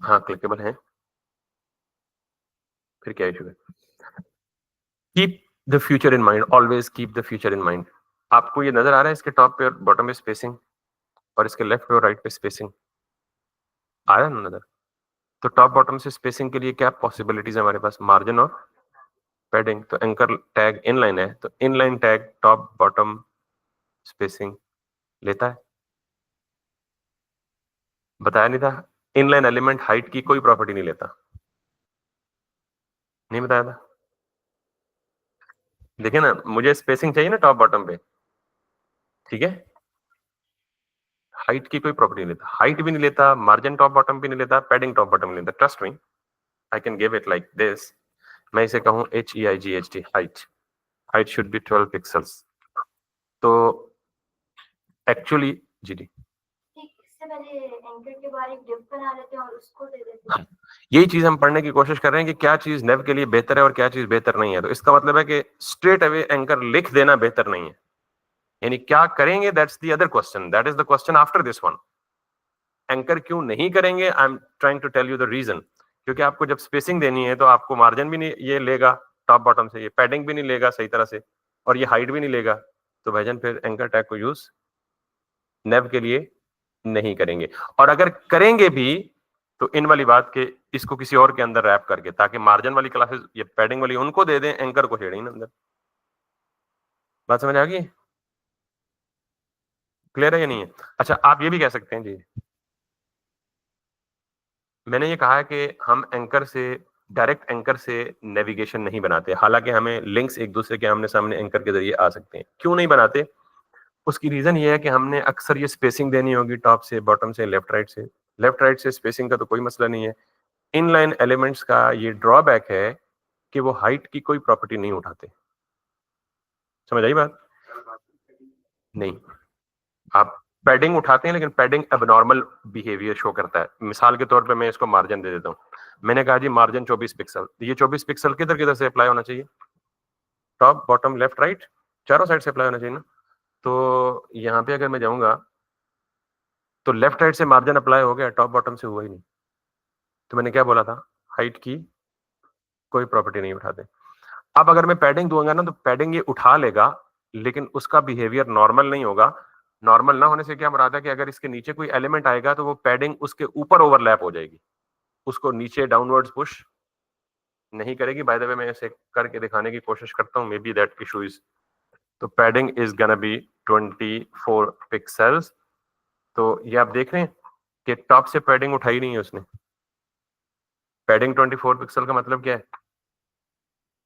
हाँ क्लिकेबल है, फिर क्या इशू है? Keep the future in mind, always keep the future in mind. आपको ये नजर आ रहा है इसके टॉप पे और बॉटम पे स्पेसिंग, और इसके लेफ्ट पे और राइट पे स्पेसिंग आ रहा है ना नजर? तो टॉप बॉटम से स्पेसिंग के लिए क्या पॉसिबिलिटीज है हमारे पास? मार्जिन और पैडिंग। तो एंकर टैग इनलाइन है, तो inline tag top bottom spacing लेता है। बताया नहीं था? इनलाइन एलिमेंट हाइट की कोई प्रॉपर्टी नहीं लेता, नहीं बताया था? देखिए ना, मुझे स्पेसिंग चाहिए ना टॉप बॉटम पे, ठीक है? हाइट की कोई प्रॉपर्टी नहीं लेता, हाइट भी नहीं लेता, मार्जिन टॉप बॉटम भी नहीं लेता, पैडिंग टॉप बॉटम नहीं लेता। Trust me, I can give it like this. मैं इसे कहूं HEIGHT, height. Height should be 12 pixels. तो एक्चुअली जी डी, इससे पहले एंकर के बारे में डिफ बना लेते हैं और उसको दे देते हैं। यही चीज हम पढ़ने की कोशिश कर रहे हैं कि क्या चीज नेव के लिए बेहतर है और क्या चीज बेहतर नहीं है। तो इसका मतलब है कि स्ट्रेट अवे एंकर लिख देना बेहतर नहीं है, यानी क्या करेंगे, that's the other question, that is the question after this one. Anchor क्यों नहीं करेंगे? I am trying to tell you the reason. क्योंकि आपको जब स्पेसिंग देनी है तो आपको मार्जिन भी नहीं ये लेगा टॉप बॉटम से, ये पैडिंग भी नहीं लेगा सही तरह से, और ये हाइट भी नहीं लेगा। तो भाईजान फिर एंकर टैग को यूज नेव के लिए नहीं करेंगे। और अगर करेंगे भी तो इन वाली बात के इसको किसी और के अंदर रैप करके, ताकि मार्जिन वाली क्लासेस ये पैडिंग वाली उनको दे दें, एंकर को छेड़ें ना अंदर। बात समझ आ गई? क्लियर है या नहीं है? अच्छा आप ये भी कह सकते हैं जी, मैंने ये कहा है कि हम एंकर से, डायरेक्ट एंकर से नेविगेशन नहीं बनाते, हालांकि हमें लिंक्स एक दूसरे के आमने सामने एंकर के जरिए आ सकते हैं। क्यों नहीं बनाते? उसकी रीजन ये है कि हमने अक्सर ये स्पेसिंग देनी होगी टॉप से बॉटम से लेफ्ट राइट से। लेफ्ट राइट से स्पेसिंग का तो कोई मसला नहीं है। इनलाइन एलिमेंट्स का ये ड्रॉबैक है कि वो हाइट की कोई प्रॉपर्टी नहीं उठाते। समझ आई बात? नहीं, आप पैडिंग उठाते हैं, लेकिन पैडिंग एबनॉर्मल बिहेवियर शो करता है। मिसाल के तौर पे मैं इसको मार्जिन दे देता हूँ। मैंने कहा जी मार्जिन 24 पिक्सल, ये 24 पिक्सल किधर किधर से अप्लाई होना चाहिए? टॉप बॉटम लेफ्ट राइट, चारों साइड से अप्लाई होना चाहिए ना। तो यहाँ पे अगर मैं जाऊंगा तो लेफ्ट राइट से मार्जिन अप्लाई हो गया, टॉप बॉटम से हुआ ही नहीं। तो मैंने क्या बोला था? हाइट की कोई प्रॉपर्टी नहीं उठाते। अब अगर मैं पैडिंग दूंगा ना तो पैडिंग ये उठा लेगा, लेकिन उसका बिहेवियर नॉर्मल नहीं होगा। नॉर्मल ना होने से क्या मुराद है कि अगर इसके नीचे कोई एलिमेंट आएगा तो वो पैडिंग उसके ऊपर ओवरलैप हो जाएगी, उसको नीचे डाउनवर्ड्स पुश नहीं करेगी। बाय द वे मैं इसे करके दिखाने की कोशिश करता हूँ, maybe that issue is. तो padding is gonna be 24 pixels. तो ये आप देख रहे हैं कि टॉप से पैडिंग उठाई नहीं है उसने। पैडिंग 24 पिक्सल का मतलब क्या है?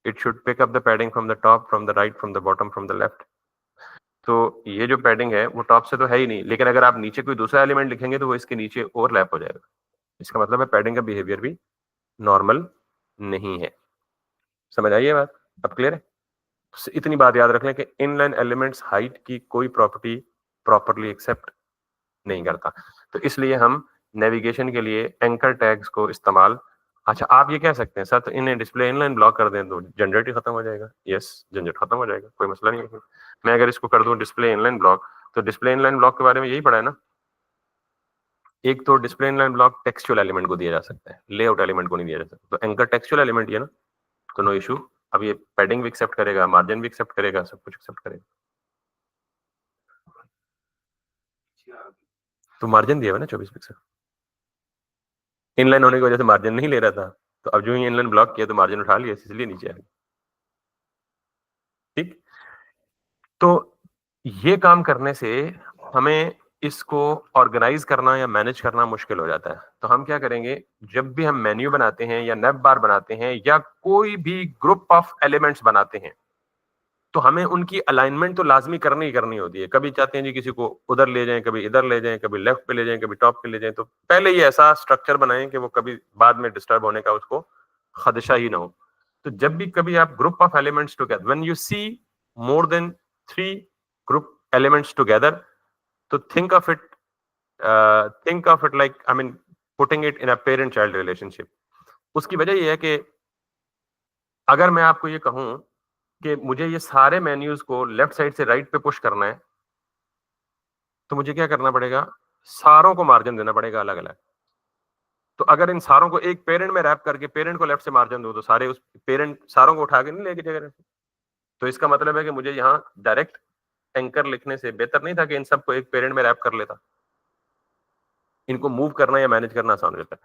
It should pick up the padding from the top, from the right, from the bottom, from the left. तो ये जो पैडिंग है वो टॉप से तो है ही नहीं, लेकिन अगर आप नीचे कोई दूसरा एलिमेंट लिखेंगे तो वो इसके नीचे ओवरलैप हो जाएगा। इसका मतलब है पैडिंग का बिहेवियर भी नॉर्मल नहीं है। समझ आइए बात? अब क्लियर है? तो इतनी बात याद रख लें कि इनलाइन एलिमेंट्स हाइट की कोई प्रॉपर्टी प्रॉपरली एक्सेप्ट नहीं करता। तो इसलिए हम नेविगेशन के लिए एंकर टैग्स को इस्तेमाल, अच्छा आप ये कह सकते हैं सर तो इन्हें डिस्प्ले इनलाइन ब्लॉक कर दें तो जनरेट ही खत्म हो जाएगा। यस, झंझट खत्म हो जाएगा, कोई मसला नहीं है। मैं अगर इसको कर दूं डिस्प्ले इनलाइन ब्लॉक, तो डिस्प्ले इनलाइन ब्लॉक के बारे में यही पढ़ा है ना। एक तो display inline block textual element को दिया जा सकता है, लेआउट एलिमेंट को नहीं दिया जा सकता। तो एंकर टेक्सचुअल एलिमेंट है ना, तो नो इशू। अब ये पैडिंग भी एक्सेप्ट करेगा, मार्जिन भी एक्सेप्ट करेगा, सब कुछ एक्सेप्ट करेगा। तो मार्जिन दिया हुआ ना 24 पिक्सल, इनलाइन होने की वजह से मार्जिन नहीं ले रहा था, तो अब जो ही इनलाइन ब्लॉक किया तो मार्जिन उठा लिया, इसलिए नीचे आ गया। ठीक, तो ये काम करने से हमें इसको ऑर्गेनाइज करना या मैनेज करना मुश्किल हो जाता है। तो हम क्या करेंगे, जब भी हम मेन्यू बनाते हैं या नेव बार बनाते हैं या कोई भी ग्रुप ऑफ एलिमेंट्स बनाते हैं, तो हमें उनकी अलाइनमेंट तो लाजमी करनी ही करनी होती है। कभी चाहते हैं जी किसी को उधर ले जाएं, कभी इधर ले जाएं, कभी लेफ्ट पे ले जाएं, कभी टॉप पे ले जाएं, तो पहले ही ऐसा स्ट्रक्चर बनाएं कि वो कभी बाद में डिस्टर्ब होने का उसको खदशा ही ना हो। तो जब भी कभी आप group of elements together, when you see more than 3 group elements together, तो think of it like, I mean, putting it in a parent child relationship. उसकी वजह यह है कि अगर मैं आपको ये कहूं कि मुझे ये सारे मेन्यूज को लेफ्ट साइड से राइट पे पुश करना है, तो मुझे क्या करना पड़ेगा, सारों को मार्जिन देना पड़ेगा अलग अलग। तो अगर इन सारों को एक पेरेंट में रैप करके पेरेंट को लेफ्ट से मार्जिन दूं, तो सारे उस पेरेंट सारों को उठा के नहीं लेके जगह। तो इसका मतलब है कि मुझे यहाँ डायरेक्ट एंकर लिखने से बेहतर नहीं था कि इन सबको एक पेरेंट में रैप कर लेता। इनको मूव करना या मैनेज करना आसान हो जाता है।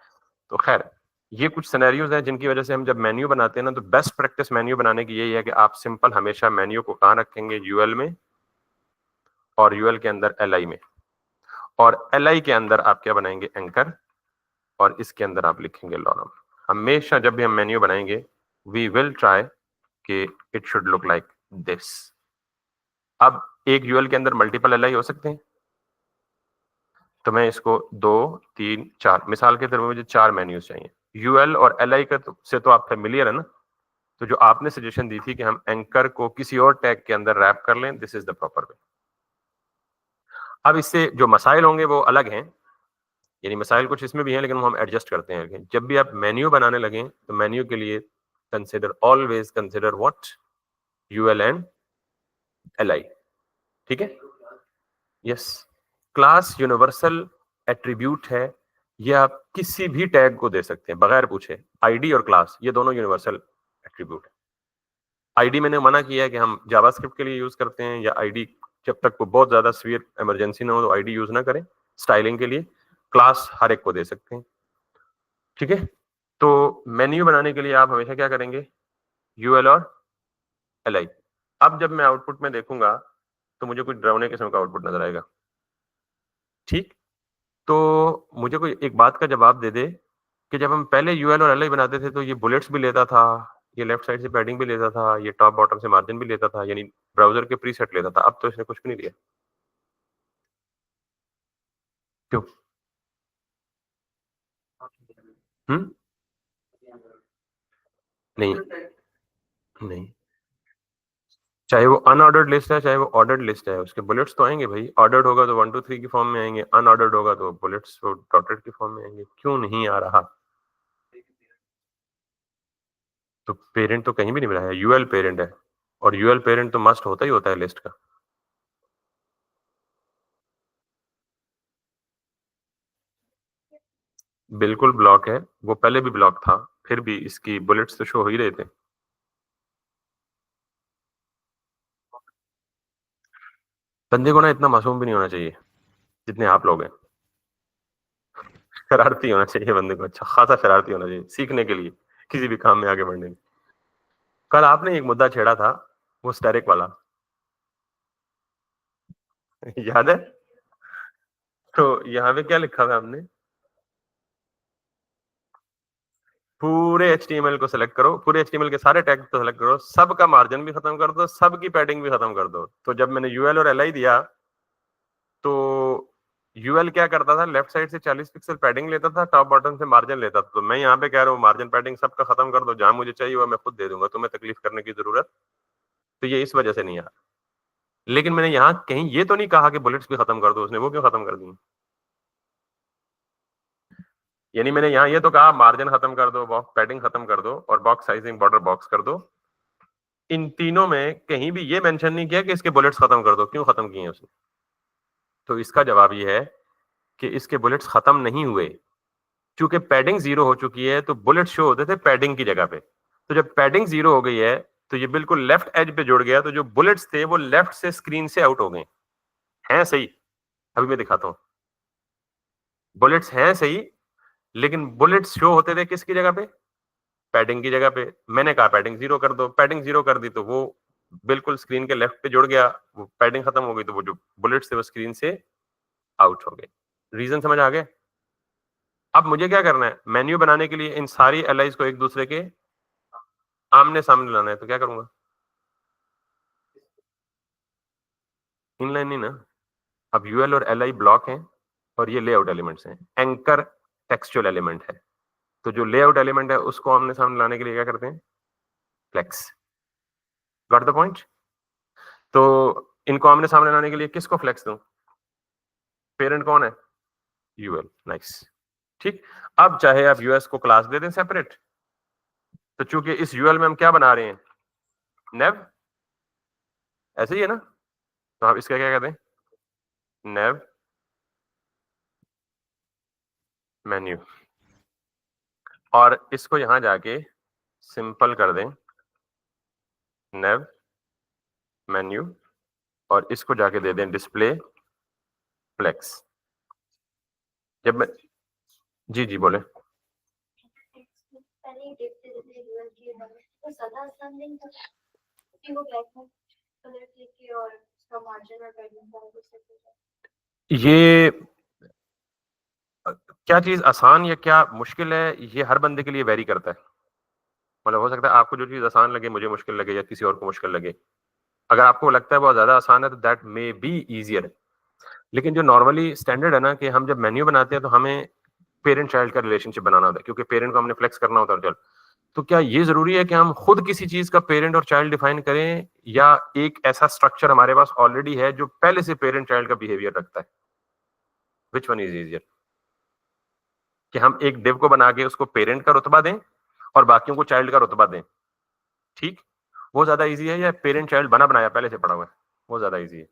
तो खैर, ये कुछ सिनेरियोज हैं जिनकी वजह से हम जब मेन्यू बनाते हैं ना, तो बेस्ट प्रैक्टिस मेन्यू बनाने की यही है कि आप सिंपल हमेशा मेन्यू को कहाँ रखेंगे, यूएल में, और यूएल के अंदर एलआई में, और एलआई के अंदर आप क्या बनाएंगे, एंकर, और इसके अंदर आप लिखेंगे लॉरम। हमेशा जब भी हम मेन्यू बनाएंगे, वी विल ट्राई कि it should look like this. अब एक यूएल के अंदर मल्टीपल एलआई हो सकते हैं, तो मैं इसको 2, 3, 4 मिसाल के तौर पर मुझे 4 मेन्यूज चाहिए। यूएल और एलआई का से तो आप फेमिलियर है ना। तो जो आपने सजेशन दी थी कि हम एंकर को किसी और टैग के अंदर रैप कर लें, this is the proper way. अब इससे जो मसाइल होंगे वो अलग हैं, यानी मसाइल कुछ इसमें भी हैं, लेकिन वो हम एडजस्ट करते हैं। जब भी आप मेन्यू बनाने लगे, तो मेन्यू के लिए consider, always consider what, UL and LI. ठीक है, यस। क्लास यूनिवर्सल एट्रीब्यूट है, ये आप किसी भी टैग को दे सकते हैं बगैर पूछे। आईडी और क्लास, ये दोनों यूनिवर्सल एट्रीब्यूट है। आईडी मैंने मना किया है कि हम जावास्क्रिप्ट के लिए यूज करते हैं, या आईडी जब तक वो बहुत ज्यादा सीवियर इमरजेंसी ना हो तो आईडी यूज ना करें स्टाइलिंग के लिए। क्लास हर एक को दे सकते हैं। ठीक है, तो मेन्यू बनाने के लिए आप हमेशा क्या करेंगे, यूएल और एलआई। अब जब मैं आउटपुट में देखूंगा, तो मुझे कुछ डरावने किस्म का आउटपुट नजर आएगा। ठीक, तो मुझे कोई एक बात का जवाब दे दे कि जब हम पहले यूएल और एलआई बनाते थे, तो ये बुलेट्स भी लेता था, ये लेफ्ट साइड से पैडिंग भी लेता था, ये टॉप बॉटम से मार्जिन भी लेता था, यानी ब्राउजर के प्रीसेट लेता था। अब तो इसने कुछ भी नहीं लिया। क्यों? हम्म, नहीं, नहीं, चाहे वो अनऑर्डर्ड लिस्ट है चाहे वो ऑर्डर्ड लिस्ट है, उसके बुलेट्स तो आएंगे भाई। ऑर्डर्ड होगा तो 1 2 3 की फॉर्म में आएंगे, अनऑर्डर्ड होगा तो बुलेट्स डॉटेड की फॉर्म में आएंगे। क्यों नहीं आ रहा? तो पेरेंट तो कहीं भी नहीं मिला है, यूएल पेरेंट है, और यूएल पेरेंट तो मस्ट होता ही होता है लिस्ट का। बिल्कुल ब्लॉक है, वो पहले भी ब्लॉक था, फिर भी इसकी बुलेट्स तो शो हो ही रहे थे। बंदे को ना इतना मासूम भी नहीं होना चाहिए जितने आप लोग हैं। शरारती होना चाहिए बंदे को, अच्छा खासा शरारती होना चाहिए सीखने के लिए, किसी भी काम में आगे बढ़ने के। कल आपने एक मुद्दा छेड़ा था, वो स्टेरिक वाला, याद है? तो यहाँ पे क्या लिखा था हमने, पूरे HTML को सिलेक्ट करो, पूरे HTML के सारे टैग को सिलेक्ट करो, सबका मार्जिन भी खत्म कर दो, सबकी पैडिंग भी खत्म कर दो। तो जब मैंने यूएल और एलआई दिया, तो यूएल क्या करता था, लेफ्ट साइड से 40 पिक्सल पैडिंग लेता था, टॉप बॉटम से मार्जिन लेता था। तो मैं यहाँ पे कह रहा हूँ मार्जिन पैडिंग सबका खत्म कर दो, जहां मुझे चाहिए वो मैं खुद दे दूंगा, तुम्हें तकलीफ करने की जरूरत। तो ये इस वजह से नहीं आ रहा। लेकिन मैंने यहाँ कहीं ये तो नहीं कहा कि बुलेट्स भी खत्म कर दो, उसने वो क्यों खत्म कर दी? यानी मैंने यहाँ ये तो कहा मार्जिन खत्म कर दो, बॉक्स पैडिंग खत्म कर दो, और बॉक्स साइजिंग बॉर्डर बॉक्स कर दो। इन तीनों में कहीं भी ये मेंशन नहीं किया कि इसके बुलेट्स खत्म कर दो। क्यों खत्म किए उसने? तो इसका जवाब ये है कि इसके बुलेट्स खत्म नहीं हुए, क्योंकि पैडिंग 0 हो चुकी है, तो बुलेट शो होते थे पैडिंग की जगह पे। तो जब पैडिंग 0 हो गई है, तो ये बिल्कुल लेफ्ट एज पे जुड़ गया, तो जो बुलेट्स थे वो लेफ्ट से स्क्रीन से आउट हो गए। हैं सही, अभी मैं दिखाता हूँ। बुलेट्स हैं सही, लेकिन बुलेट्स शो होते थे किसकी जगह पे? पैडिंग की जगह पे मैंने कहा पैडिंग 0 कर दो, पैडिंग 0 कर दी तो वो बिल्कुल स्क्रीन के लेफ्ट पे जुड़ गया, वो पैडिंग खत्म हो गई तो वो जो बुलेट्स थे वो स्क्रीन से आउट हो गए। रीजन समझ आ गया? अब मुझे क्या करना है, मेन्यू बनाने के लिए इन सारी एलाइज को एक दूसरे के आमने सामने लाना है, तो क्या करूंगा? इनलाइन नहीं ना, अब यूएल और एलआई ब्लॉक हैं और ये लेआउट एलिमेंट्स हैं, एंकर टेक्सचुअल एलिमेंट है, तो जो लेआउट एलिमेंट है उसको आमने सामने लाने के लिए क्या करते हैं? फ्लेक्स। Got the point? तो इनको आमने सामने लाने के लिए किसको फ्लेक्स दूं? पेरेंट कौन है? यूएल। नाइस। ठीक, अब चाहे आप यूएस को क्लास दे दें सेपरेट, तो चूंकि इस यूएल में हम क्या बना रहे हैं? नेव, ऐसे ही है ना, तो आप इसका क्या कहते हैं? नेव मेन्यू, और इसको यहां जाके सिंपल कर दें नेव मेन्यू, और इसको जाके दे दें डिस्प्ले फ्लेक्स। जब मैं जी जी बोले। ये क्या चीज आसान या क्या मुश्किल है, ये हर बंदे के लिए वेरी करता है। मतलब हो सकता है आपको जो चीज आसान लगे मुझे मुश्किल लगे, या किसी और को मुश्किल लगे। अगर आपको लगता है बहुत ज्यादा आसान है तो दैट मे बी इजियर। लेकिन जो नॉर्मली स्टैंडर्ड है ना, कि हम जब मेन्यू बनाते हैं तो हमें पेरेंट चाइल्ड का रिलेशनशिप बनाना होता है, क्योंकि पेरेंट को हमने फ्लेक्स करना होता है। चल, तो क्या ये जरूरी है कि हम खुद किसी चीज का पेरेंट और चाइल्ड डिफाइन करें, या एक ऐसा स्ट्रक्चर हमारे पास ऑलरेडी है जो पहले से पेरेंट चाइल्ड का बिहेवियर रखता है? विच वन इज इजियर, कि हम एक डिव को बना के उसको पेरेंट का रुतबा दें और बाकियों को चाइल्ड का रुतबा दें? ठीक, वो ज्यादा इजी है, या पेरेंट चाइल्ड बना बनाया पहले से पड़ा हुआ है वो ज्यादा इजी है?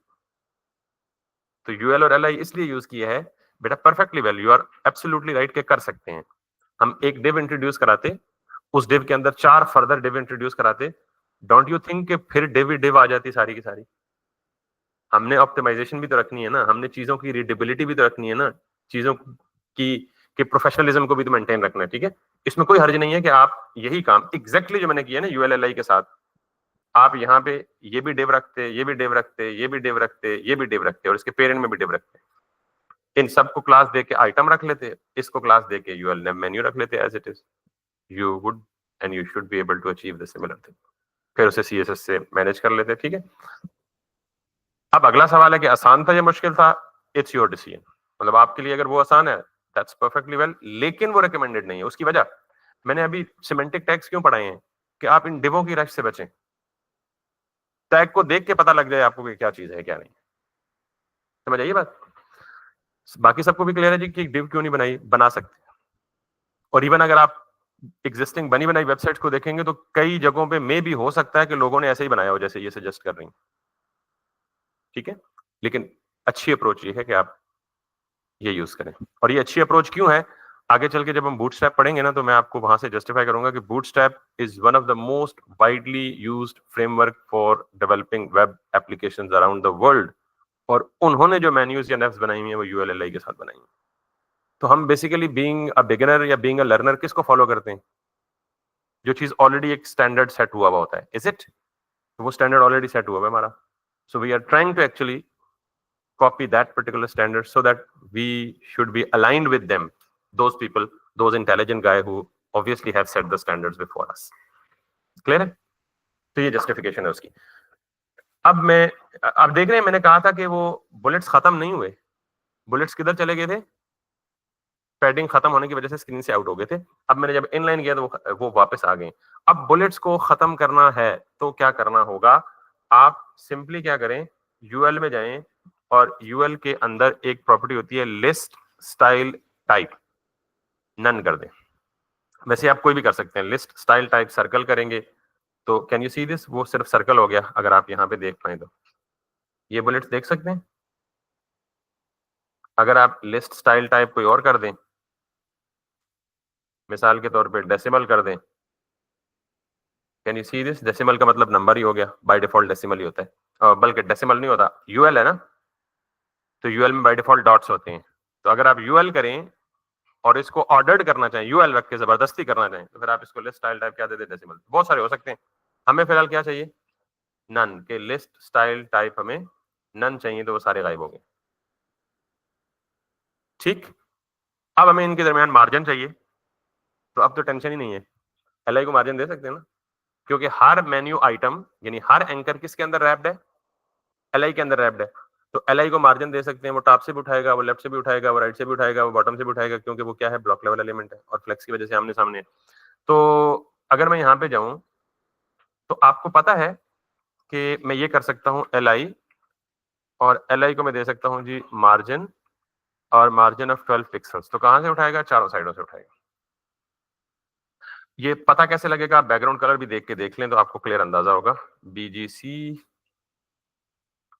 तो यूएल और एलआई इसलिए यूज किया है बेटा, perfectly well, you are absolutely right के कर सकते हैं। हम एक डिव इंट्रोड्यूस कराते, उस डिव के अंदर 4 फर्दर डिव इंट्रोड्यूस कराते, डोंट यू थिंक कि फिर डिव ही डिव आ जाती सारी की सारी? हमने ऑप्टिमाइजेशन भी तो रखनी है ना, हमने चीजों की रीडेबिलिटी भी तो रखनी है ना, चीजों की कि प्रोफेशनलिज्म को भी तो मेंटेन रखना है। ठीक है, इसमें कोई हर्ज नहीं है कि आप यही काम एग्जैक्टली जो मैंने किया ना यूएलएलआई के साथ, आप यहाँ पे ये भी डिव रखते, ये भी डिव रखते, ये भी डिव रखते, ये भी डिव रखते, और इसके पेरेंट में भी डिव रखते, इन सबको क्लास दे के आइटम रख लेते, इसको क्लास दे के यूएल मेन्यू रख लेते as it is, you would and you should be able to achieve the similar thing. फिर उसे सीएसएस से मैनेज कर लेते। ठीक है, अब अगला सवाल है कि आसान था या मुश्किल था? It's your decision. मतलब आपके लिए अगर वो आसान है दैट्स परफेक्टली वेल, लेकिन वो रिकमेंडेड नहीं है। उसकी वजह मैंने अभी सिमेंटिक टैग्स क्यों पढ़ाए हैं, कि आप इन डिवों की रश से बचें। टैग को देख के पता लग जाए आपको कि क्या चीज है क्या नहीं। समझ आइए बात? बाकी सबको भी क्लियर है जी कि डिव क्यों नहीं बनाई? बना सकते, और इवन अगर आप एग्जिस्टिंग बनी बनाई वेबसाइट्स को देखेंगे तो कई जगहों पे मे भी हो सकता है कि लोगों ने ऐसे ही बनाया हो जैसे ये सजेस्ट कर रही हैं। ठीक है, लेकिन अच्छी अप्रोच ये है कि आप ये यूज करें। और ये अच्छी अप्रोच क्यों है, आगे चल के जब हम बूटस्ट्रैप पढ़ेंगे ना, तो मैं आपको वहां से जस्टिफाई करूंगा कि bootstrap is one of the most widely used framework for developing web applications around the world, और उन्होंने जो मेन्यूज या नेव्स बनाई हुई है वो यूएलएलआई के साथ बनाई है। तो हम बेसिकली बीइंग अ बिगिनर या बीइंग अ लर्नर किसको फॉलो करते हैं? जो चीज ऑलरेडी एक स्टैंडर्ड सेट हुआ हुआ होता है, इज इट? वो स्टैंडर्ड ऑलरेडी सेट हुआ है हमारा, so we are trying to actually copy that particular standard so that we should be aligned with them, those people, those intelligent guy who obviously have set the standards before us. Clear है? तो ये justification है उसकी। अब देख रहे हैं, मैंने कहा था कि वो बुलेट्स खत्म नहीं हुए। बुलेट्स किधर चले गए थे? पैडिंग खत्म होने की वजह से स्क्रीन से आउट हो गए थे। अब मैंने जब इनलाइन किया तो वो वापस आ गए। अब बुलेट्स को खत्म करना है तो क्या करना होगा? आप सिंपली क्या करें, यूएल में जाएं और यूएल के अंदर एक प्रॉपर्टी होती है लिस्ट स्टाइल टाइप, नन कर दें। वैसे आप कोई भी कर सकते हैं, लिस्ट स्टाइल टाइप सर्कल करेंगे तो कैन यू सी दिस, वो सिर्फ सर्कल हो गया। अगर आप यहाँ पे देख पाए तो ये बुलेट्स देख सकते हैं। अगर आप लिस्ट स्टाइल टाइप कोई और कर दें, मिसाल के तौर पे डेसिमल कर दें, can you see this, decimal का मतलब नंबर ही हो गया, बाय डिफॉल्ट डेसिमल ही होता है, बल्कि डेसिमल नहीं होता, यूएल है ना, तो यूएल में बाय डिफॉल्ट डॉट्स होते हैं। तो अगर आप यूएल करें और इसको ऑर्डर्ड करना चाहें, यूएल रख के जबरदस्ती करना चाहें, तो फिर आप इसको लिस्ट स्टाइल टाइप क्या दे दे, डेसिमल। बहुत सारे हो सकते हैं, हमें फिलहाल क्या चाहिए, नन के लिस्ट स्टाइल टाइप हमें नन चाहिए, तो वो सारे गायब हो गए। ठीक, अब हमें इनके दरमियान मार्जिन चाहिए, तो अब तो टेंशन ही नहीं है, एलआई को मार्जिन दे सकते हैं ना, क्योंकि हर मेन्यू आइटम यानी हर एंकर किसके अंदर रैप्ड है, एलआई के अंदर रैप्ड है। तो एलआई को मार्जिन दे सकते हैं, वो टॉप से भी उठाएगा, वो लेफ्ट से भी उठाएगा, वो राइट से भी उठाएगा, वो बॉटम से भी उठाएगा, क्योंकि वो क्या है, ब्लॉक लेवल एलिमेंट है और फ्लेक्स की वजह से आमने सामने है। तो अगर मैं यहाँ पे जाऊं तो आपको पता है कि मैं ये कर सकता हूँ एलआई, और एलआई को मैं दे सकता हूँ जी मार्जिन, और मार्जिन ऑफ 12 पिक्सल्स। तो कहां से उठाएगा, चारों साइडों से उठाएगा। ये पता कैसे लगेगा, बैकग्राउंड कलर भी देख के देख लें तो आपको क्लियर अंदाजा होगा। बीजीसी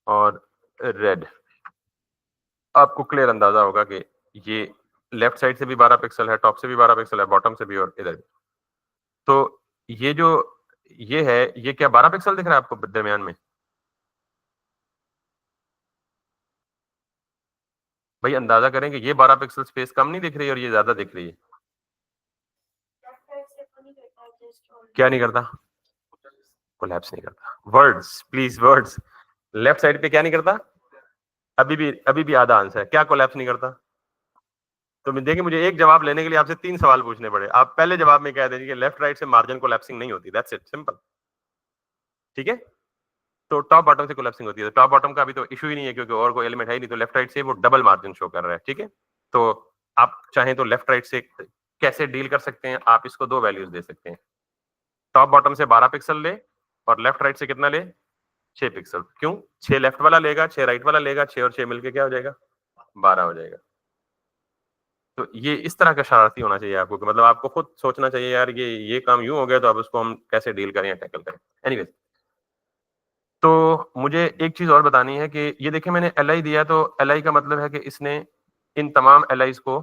और रेड, आपको क्लियर अंदाजा होगा कि ये लेफ्ट साइड से भी 12 पिक्सल है, टॉप से भी 12 पिक्सल है, बॉटम से भी और इधर भी। तो ये जो ये है, ये क्या 12 पिक्सल दिख रहा है आपको दरमियान में? भाई अंदाजा करें कि ये 12 पिक्सल स्पेस कम नहीं दिख रही और ये ज्यादा दिख रही है। क्या नहीं करता, कोलैप्स नहीं करता। Words please, words. Left side पे क्या नहीं करता, अभी भी आधा आंसर है, क्या कोलैप्स नहीं करता? तो देखिए, मुझे एक जवाब लेने के लिए आपसे 3 सवाल पूछने पड़े। आप पहले जवाब में कह दीजिए कि लेफ्ट राइट से मार्जिन कोलैप्सिंग नहीं होती, दैट्स इट, सिंपल। ठीक है, तो टॉप बॉटम से कोलैप्सिंग होती है, तो टॉप बॉटम का अभी तो इशू ही नहीं है, क्योंकि और कोई एलिमेंट है ही नहीं, तो लेफ्ट राइट से वो डबल मार्जिन शो कर रहा है। ठीक है, तो आप चाहें तो लेफ्ट राइट से कैसे डील कर सकते हैं, आप इसको 2 वैल्यूज दे सकते हैं, टॉप बॉटम से 12 पिक्सल ले और लेफ्ट राइट से कितना ले, 6 पिक्सल। क्यों, 6 लेफ्ट वाला लेगा, 6 राइट वाला लेगा, 6 और 6 मिलके क्या हो जाएगा, 12 हो जाएगा। तो ये इस तरह का शरारती होना चाहिए आपको, कि मतलब आपको खुद सोचना चाहिए यार ये काम यूं हो गया, तो अब उसको हम कैसे डील करें या टैकल करें। एनीवेज, तो मुझे एक चीज और बतानी है कि ये देखिए, मैंने एलआई दिया, तो एलआई का मतलब है कि इसने इन तमाम एलआईज को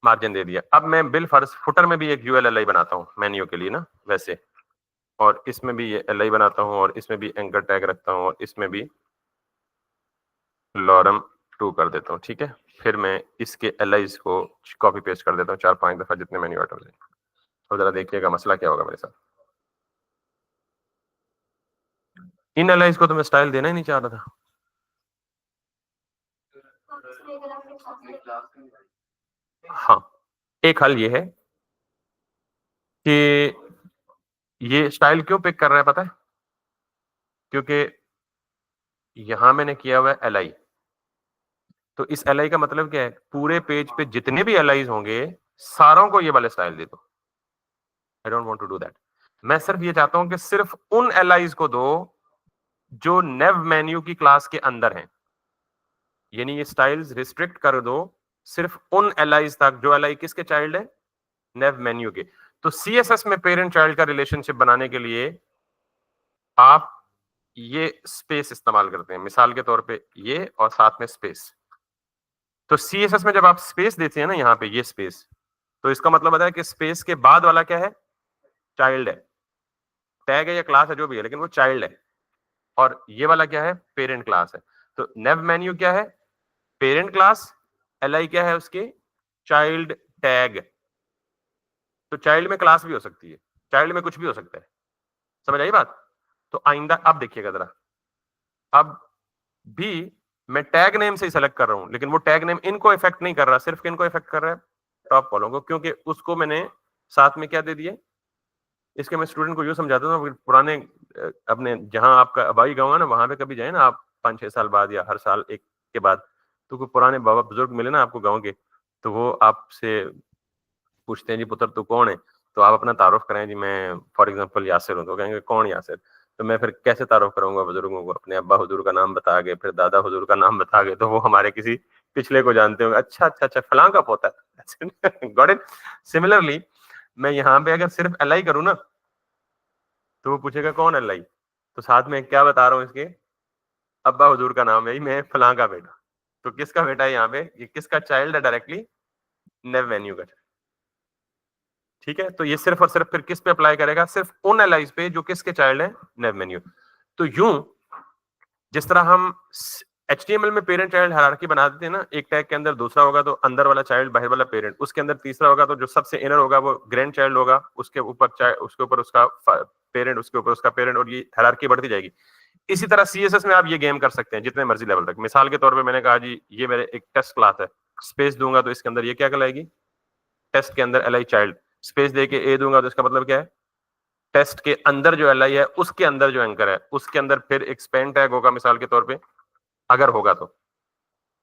मार्जिन दे दिया। अब मैं बिल फर्ज फुटर में भी एक यूएल एलआई बनाता हूँ मेन्यू के लिए ना वैसे, और इसमें भी ये एलआई बनाता हूँ, और इसमें भी एंकर टैग रखता हूँ, और इसमें भी लॉरम 2 कर देता हूँ। ठीक है, फिर मैं इसके एलआईज को कॉपी पेस्ट कर देता हूँ 4-5 दफा, जितने मेन्यू आइटम्स हैं। तो जरा देखिएगा मसला क्या होगा मेरे साथ। इन एलआईज को तो मैं स्टाइल देना ही नहीं चाह रहा था। हाँ, एक हल ये है कि ये स्टाइल क्यों पिक कर रहा है, पता है? क्योंकि यहां मैंने किया हुआ है एलआई, तो इस एलआई का मतलब क्या है, पूरे पेज पे जितने भी एलआईज होंगे सारों को ये वाले स्टाइल दे दो। I don't want to do that. मैं सिर्फ ये चाहता हूं कि सिर्फ उन एलआईज को दो जो नेव मेन्यू की क्लास के अंदर हैं, यानी ये स्टाइल्स रिस्ट्रिक्ट कर दो सिर्फ उन एलआईज तक जो एलआई किसके चाइल्ड है, नेव मेन्यू के। तो सीएसएस में पेरेंट चाइल्ड का रिलेशनशिप बनाने के लिए आप ये स्पेस इस्तेमाल करते हैं, मिसाल के तौर पे ये और साथ में स्पेस। तो सीएसएस में जब आप स्पेस देते हैं ना, यहाँ पे ये स्पेस, तो इसका मतलब होता है कि स्पेस के बाद वाला क्या है, चाइल्ड है, टैग है या क्लास है जो भी है, लेकिन वो चाइल्ड है। और ये वाला क्या है, पेरेंट क्लास है। तो नेव मेन्यू क्या है, पेरेंट क्लास, एलआई क्या है उसके, चाइल्ड टैग। तो चाइल्ड में क्लास भी हो सकती है, चाइल्ड में कुछ भी हो सकता है, समझ आई बात? तो आइंदा अब देखिएगा जरा, अब भी मैं टैग नेम से ही सेलेक्ट कर रहा हूं, लेकिन वो टैग नेम इनको इफेक्ट नहीं कर रहा, सिर्फ किनको इफेक्ट कर रहा है, टॉप कॉलम को, क्योंकि उसको मैंने साथ में क्या दे दिए। इसके मैं स्टूडेंट को यूं समझाता हूँ, पुराने अपने जहां आपका आबाई गाँव है ना, वहां पे कभी जाए ना आप 5-6 साल बाद या हर साल एक के बाद, तो कोई पुराने बाबा बुजुर्ग मिले ना आपको गाँव के, तो वो आपसे पूछते हैं जी पुत्र तू कौन है, तो आप अपना तारुफ करें जी मैं फॉर एग्जांपल यासिर हूँ, तो कहेंगे कौन यासिर? तो मैं फिर कैसे तारुफ करूंगा बुजुर्गों को, अपने अब्बा हुजूर का नाम बता के, फिर दादा हुजूर का नाम बता के, तो वो हमारे किसी पिछले को जानते होंगे, अच्छा अच्छा अच्छा फलां का पोता है। Got it? सिमिलरली मैं यहाँ पे अगर सिर्फ एलआई करूँ ना, तो वो पूछेगा कौन एलआई, तो साथ में क्या बता रहा हूँ, इसके अब्बा हुजूर का नाम है, मैं फलां का बेटा। तो किसका बेटा है यहाँ पे, ये किसका चाइल्ड है, डायरेक्टली नेव वेन्यू का। ठीक है, तो ये सिर्फ और सिर्फ फिर किस पे अप्लाई करेगा, सिर्फ उन एलाइज पे जो किसके चाइल्ड है, नेव मेन्यू। तो यूं जिस तरह हम HTML में पेरेंट चाइल्ड हायरार्की बना देते हैं ना, एक टैग के अंदर दूसरा होगा तो अंदर वाला चाइल्ड, बाहर वाला पेरेंट, उसके अंदर तीसरा होगा तो जो सबसे इनर होगा वो ग्रैंड चाइल्ड होगा, उसके ऊपर उसका पेरेंट, उसके ऊपर उसका पेरेंट, और ये हायरार्की बढ़ती जाएगी। इसी तरह CSS में आप ये गेम कर सकते हैं जितने मर्जी लेवल तक। मिसाल के तौर पे मैंने कहा जी ये मेरे एक टेस्ट क्लास है, स्पेस दूंगा तो इसके अंदर ये क्या कहलाएगी, टेस्ट के अंदर li चाइल्ड, स्पेस देके a दूंगा तो इसका मतलब क्या है, टेस्ट के अंदर जो li है उसके अंदर जो एंकर है उसके अंदर फिर एक स्पैन टैग होगा मिसाल के तौर पे, अगर होगा तो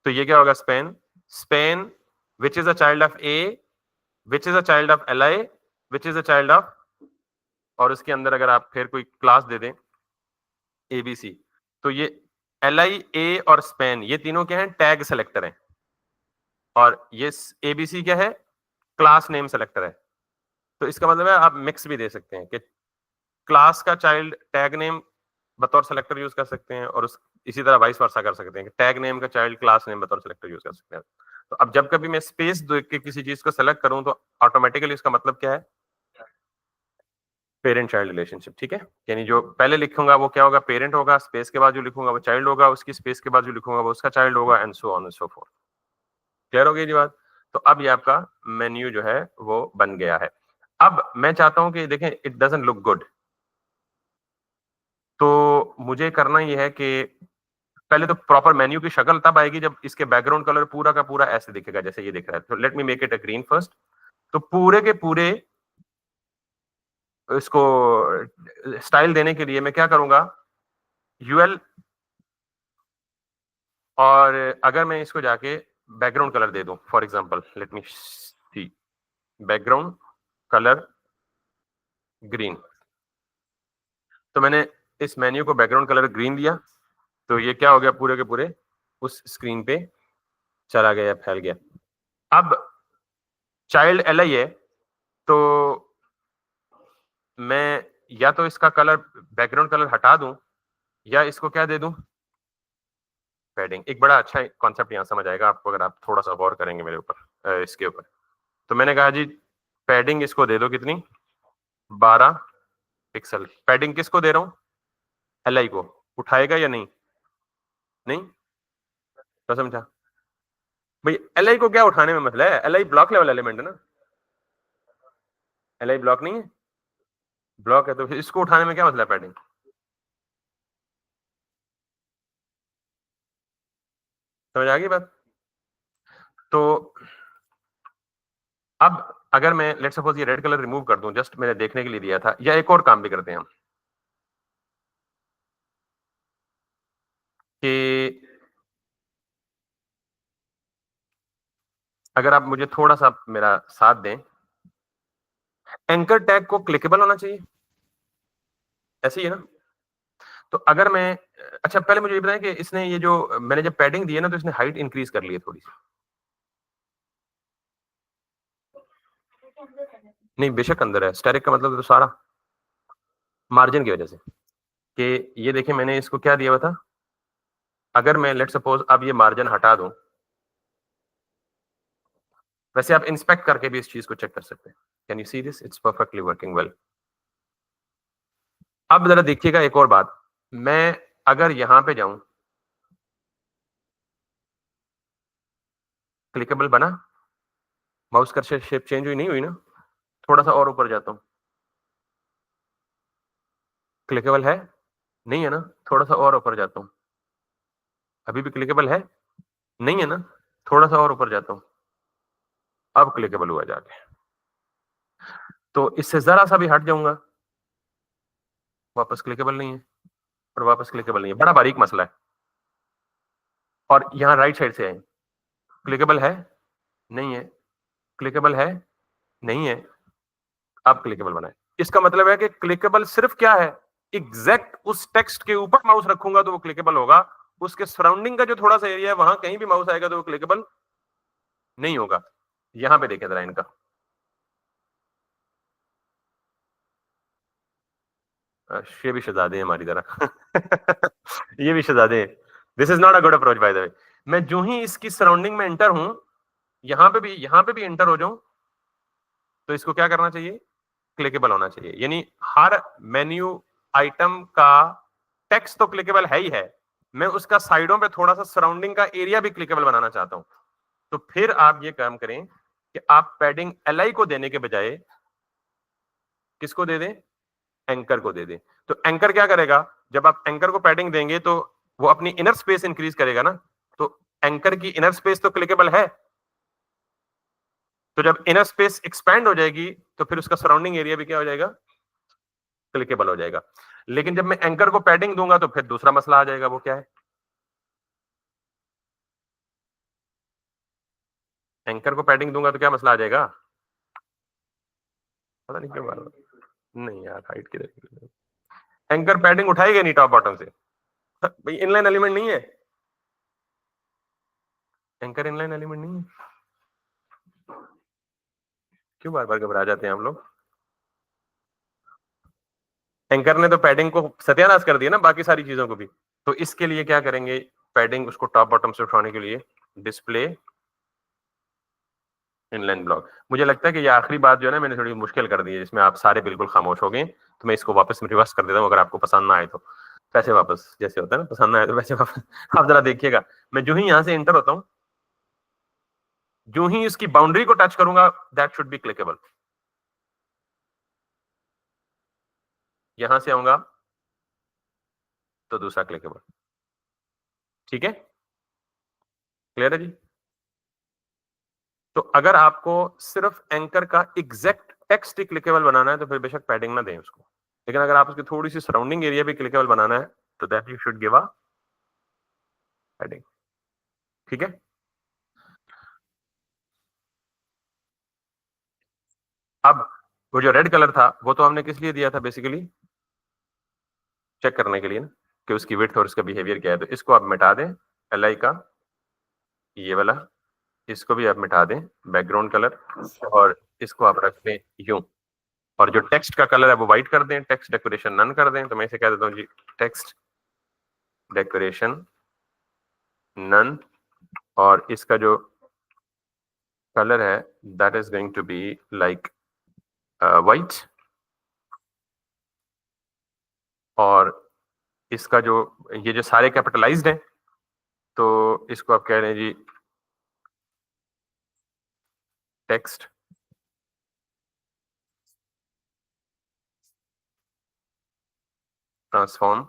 ये क्या होगा, span, span which is a child of a, which is a child of li, which is a child of, और उसके अंदर अगर आप फिर कोई क्लास दे दें abc, तो ये li, a और स्पैन ये तीनों क्या हैं, टैग सेलेक्टर हैं, और ये abc क्या है, क्लास नेम सेलेक्टर है। तो इसका मतलब है आप मिक्स भी दे सकते हैं कि क्लास का चाइल्ड टैग नेम बतौर सेलेक्टर यूज कर सकते हैं, और इसी तरह वाइस वर्सा कर सकते हैं कि टैग नेम का चाइल्ड क्लास नेम बतौर सेलेक्टर यूज कर सकते हैं। तो अब जब कभी मैं स्पेस देख के किसी चीज को सेलेक्ट करूं तो ऑटोमेटिकली इसका मतलब क्या है, पेरेंट चाइल्ड रिलेशनशिप, ठीक है। यानी जो पहले लिखूंगा वो क्या होगा, पेरेंट होगा, स्पेस के बाद जो लिखूंगा वो चाइल्ड होगा, उसकी स्पेस के बाद जो लिखूंगा वो उसका चाइल्ड होगा, and so on and so fourth. Clear हो गई जी बात। तो अब ये आपका मेन्यू जो है वो बन गया है। अब मैं चाहता हूं कि देखें इट डजंट लुक गुड, तो मुझे करना ये है कि पहले तो प्रॉपर मेन्यू की शक्ल तब आएगी जब इसके बैकग्राउंड कलर पूरा का पूरा ऐसे दिखेगा जैसे ये दिख रहा है। तो let me make it a green first. तो पूरे के पूरे इसको स्टाइल देने के लिए मैं क्या करूंगा, यूएल, और अगर मैं इसको जाके बैकग्राउंड कलर दे दूं, for example let me see, background colour green, तो मैंने इस मेन्यू को बैकग्राउंड कलर ग्रीन दिया, तो ये क्या हो गया, पूरे के पूरे उस स्क्रीन पे चला गया, फैल गया। अब चाइल्ड एल आई है, तो मैं या तो इसका कलर बैकग्राउंड कलर हटा दूं या इसको क्या दे दूं, पैडिंग। एक बड़ा अच्छा कॉन्सेप्ट यहां समझ आएगा आपको अगर आप थोड़ा सा गौर करेंगे मेरे ऊपर, इसके ऊपर। तो मैंने कहा जी पैडिंग इसको दे दो कितनी, 12 पिक्सल। पैडिंग किसको दे रहा हूं, एल आई को। उठाएगा या नहीं, नहीं तो समझा भाई, एल आई को क्या उठाने में मतलब है, L I block level element है ना, एल आई ब्लॉक नहीं है, ब्लॉक है, तो फिर इसको उठाने में क्या मतलब है पैडिंग। समझ आ गई बात। तो अब अगर मैं लेट्स सपोज ये रेड कलर रिमूव कर दूं, जस्ट मैंने देखने के लिए दिया था, या एक और काम भी करते हैं हम कि अगर आप मुझे थोड़ा सा मेरा साथ दें, एंकर टैग को क्लिकेबल होना चाहिए, ऐसे ही है ना। तो अगर मैं, अच्छा पहले मुझे ये बताएं कि इसने ये जो मैंने जब पैडिंग दी है ना तो इसने हाइट इंक्रीज कर ली है थोड़ी सी, नहीं बेशक अंदर है, स्टैटिक का मतलब तो सारा मार्जिन की वजह से, कि ये देखिए मैंने इसको क्या दिया हुआ था, अगर मैं लेट सपोज अब ये मार्जिन हटा दूं, वैसे आप इंस्पेक्ट करके भी इस चीज को चेक कर सकते हैं। Can you see this, it's perfectly working well. अब जरा देखिएगा एक और बात, मैं अगर यहां पे जाऊं, क्लिकेबल बना, माउस का शेप चेंज हुई नहीं हुई ना, थोड़ा सा और ऊपर जाता हूं, क्लिकेबल है, नहीं है ना, थोड़ा सा और ऊपर जाता हूं, अभी भी क्लिकेबल है, नहीं है ना, थोड़ा सा और ऊपर जाता हूं, अब क्लिकेबल हुआ जाके। तो इससे जरा सा भी हट जाऊंगा, वापस क्लिकेबल नहीं है, और वापस क्लिकेबल नहीं है, बड़ा बारीक मसला है। और यहाँ राइट साइड से आए, क्लिकेबल है, नहीं है, क्लिकेबल है, नहीं है, अब क्लिकेबल बनाए। इसका मतलब है कि क्लिकेबल सिर्फ क्या है, एग्जैक्ट उस टेक्स्ट के ऊपर माउस रखूंगा तो वो क्लिकेबल होगा, उसके सराउंडिंग का जो थोड़ा सा एरिया है वहां कहीं भी माउस आएगा तो वो क्लिकेबल नहीं होगा। यहां पे देखें जरा इनका, ये भी शहजादे हैं हमारी तरह ये भी शहजादे हैं। This is not a good approach by the way. मैं जो ही इसकी सराउंडिंग में एंटर हूं, यहां पे भी एंटर हो जाऊं, तो इसको क्या करना चाहिए, क्लिकेबल होना चाहिए। यानी हर मेन्यू आइटम का टेक्स्ट तो क्लिकेबल है ही है, मैं उसका साइडों पे थोड़ा सा सराउंडिंग का एरिया भी क्लिकेबल बनाना चाहता हूं, तो फिर आप ये काम करें कि आप पैडिंग एलआई को देने के बजाय किसको दे दें, एंकर को दे दें। तो एंकर क्या करेगा, जब आप एंकर को पैडिंग देंगे तो वो अपनी इनर स्पेस इंक्रीज करेगा ना, तो एंकर की इनर स्पेस तो क्लिकेबल है, तो जब इनर स्पेस एक्सपैंड हो जाएगी तो फिर उसका सराउंडिंग एरिया भी क्या हो जाएगा, क्लिकेबल हो जाएगा। लेकिन जब मैं एंकर को पैडिंग दूंगा तो फिर दूसरा मसला आ जाएगा, वो क्या है, एंकर को पैडिंग दूंगा तो क्या मसला आ जाएगा, पता नहीं क्यों बार नहीं यार, हाइट किधर, एंकर पैडिंग उठाएगा नहीं टॉप बॉटम से भाई, इनलाइन एलिमेंट नहीं है, एंकर इनलाइन एलिमेंट नहीं है, क्यों बार बार घबरा जाते हैं हम लोग। एंकर ने तो पैडिंग को सत्यानाश कर दिया ना, बाकी सारी चीजों को भी। तो इसके लिए क्या करेंगे, पैडिंग उसको टॉप बॉटम से उठाने के लिए डिस्प्ले इनलाइन ब्लॉक। मुझे लगता है कि ये आखिरी बात जो है ना मैंने थोड़ी मुश्किल कर दी है, जिसमें आप सारे बिल्कुल खामोश हो गए, तो मैं इसको वापस रिवर्स कर देता हूँ, अगर आपको पसंद ना आए तो पैसे वापस, जैसे होता है ना, पसंद ना आए तो पैसे वापस। आप जरा देखिएगा, मैं जो ही यहाँ से एंटर होता हूँ, जो ही इसकी बाउंड्री को टच करूंगा, दैट शुड बी क्लिकेबल। यहां से आऊंगा तो दूसरा क्लिकेबल, ठीक है, क्लियर है जी। तो अगर आपको सिर्फ एंकर का एग्जैक्ट टेक्स्ट ही क्लिकेबल बनाना है तो फिर बेशक पैडिंग ना दें उसको, लेकिन अगर आप उसकी थोड़ी सी सराउंडिंग एरिया भी क्लिकेबल बनाना है तो that you should give a padding, ठीक है। अब वो जो रेड कलर था वो तो हमने किस लिए दिया था, बेसिकली चेक करने के लिए ना, कि उसकी विड्थ और उसका बिहेवियर क्या है। तो इसको आप मिटा दें, एल का ये वाला, इसको भी आप मिटा दें बैकग्राउंड कलर, और इसको आप रख दें यूं, और जो टेक्स्ट का कलर है वो व्हाइट कर दें, टेक्स्ट डेकोरेशन नन कर दें। तो मैं इसे कह देता हूँ जी टेक्स्ट डेकोरेशन नन, और इसका जो कलर है that is going to be like white, और इसका जो ये जो सारे कैपिटलाइज्ड हैं तो इसको आप कह रहे हैं जी टेक्स्ट ट्रांसफॉर्म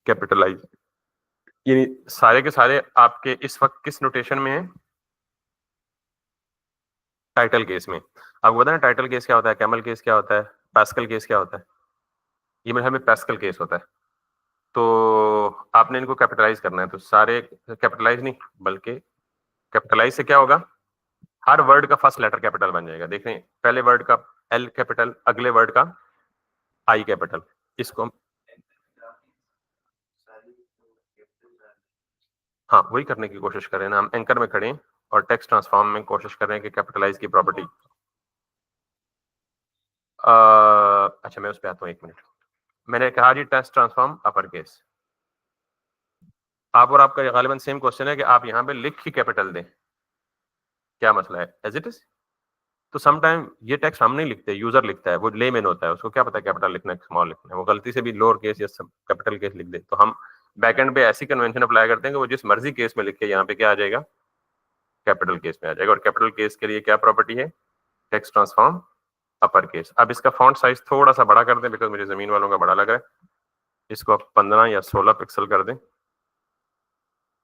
कैपिटलाइज। ये सारे के सारे आपके इस वक्त किस नोटेशन में है, टाइटल केस में। आपको पता है टाइटल केस क्या होता है, कैमल केस क्या होता है, पैस्कल केस क्या होता है, ये मेरे में पैस्कल केस होता है। तो आपने इनको कैपिटलाइज करना है, तो सारे कैपिटलाइज नहीं बल्कि कैपिटलाइज से क्या होगा, हर वर्ड का फर्स्ट लेटर कैपिटल बन जाएगा। देखें पहले वर्ड का एल कैपिटल, अगले वर्ड का आई कैपिटल, इसको हाँ वही करने की कोशिश करें ना, हम एंकर में खड़े और टेक्स्ट ट्रांसफॉर्म में कोशिश कर रहे हैं कि कैपिटलाइज की प्रॉपर्टी। अच्छा मैं उस पर आता हूँ, एक मिनट। मैंने कहा जी टेक्स्ट ट्रांसफॉर्म अपर केस, आप और आपका गालिबन सेम क्वेश्चन है कि आप यहाँ पे लिख ही कैपिटल दें, क्या मसला है, एज इट इज। तो सम टाइम ये टेक्स्ट हम नहीं लिखते, यूजर लिखता है, वो लेमैन होता है, उसको क्या पता कैपिटल लिखना है स्मॉल लिखना है, वो गलती से भी लोअर केस या कैपिटल केस लिख दे। तो हम बैकएंड पे ऐसी कन्वेंशन अप्लाई करते हैं कि वो जिस मर्जी केस में लिखे यहाँ पे क्या आ जाएगा, कैपिटल केस में आ जाएगा। और कैपिटल केस के लिए क्या प्रॉपर्टी है, टेक्स्ट ट्रांसफॉर्म अपर केस। अब इसका फॉन्ट साइज थोड़ा सा बड़ा कर दें, बिकॉज मुझे जमीन वालों का बड़ा लग रहा है, इसको आप 15 या 16 पिक्सल कर दें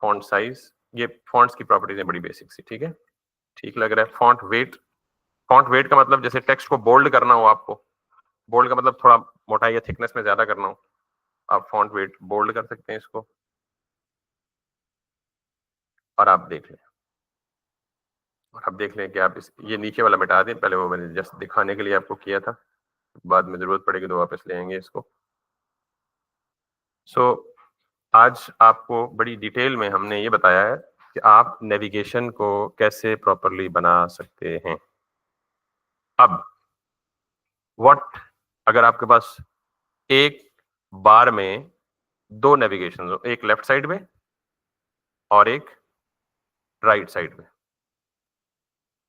फॉन्ट साइज। ये फॉन्ट्स की प्रॉपर्टीज है बड़ी बेसिक सी, ठीक है, ठीक लग रहा है। फॉन्ट वेट, फॉन्ट वेट का मतलब जैसे टेक्स्ट को बोल्ड करना हो आपको, बोल्ड का मतलब थोड़ा मोटाई या थिकनेस में ज्यादा करना हो, आप फॉन्ट वेट बोल्ड कर सकते हैं इसको, और आप देख लें, और आप देख लें कि आप ये नीचे वाला मिटा दें, पहले वो मैंने जस्ट दिखाने के लिए आपको किया था, बाद में जरूरत पड़ेगी तो वापस ले आएंगे इसको। सो आज आपको बड़ी डिटेल में हमने ये बताया है कि आप नेविगेशन को कैसे प्रॉपरली बना सकते हैं। अब व्हाट अगर आपके पास एक बार में दो नेविगेशन हो, एक लेफ्ट साइड में और एक राइट साइड में,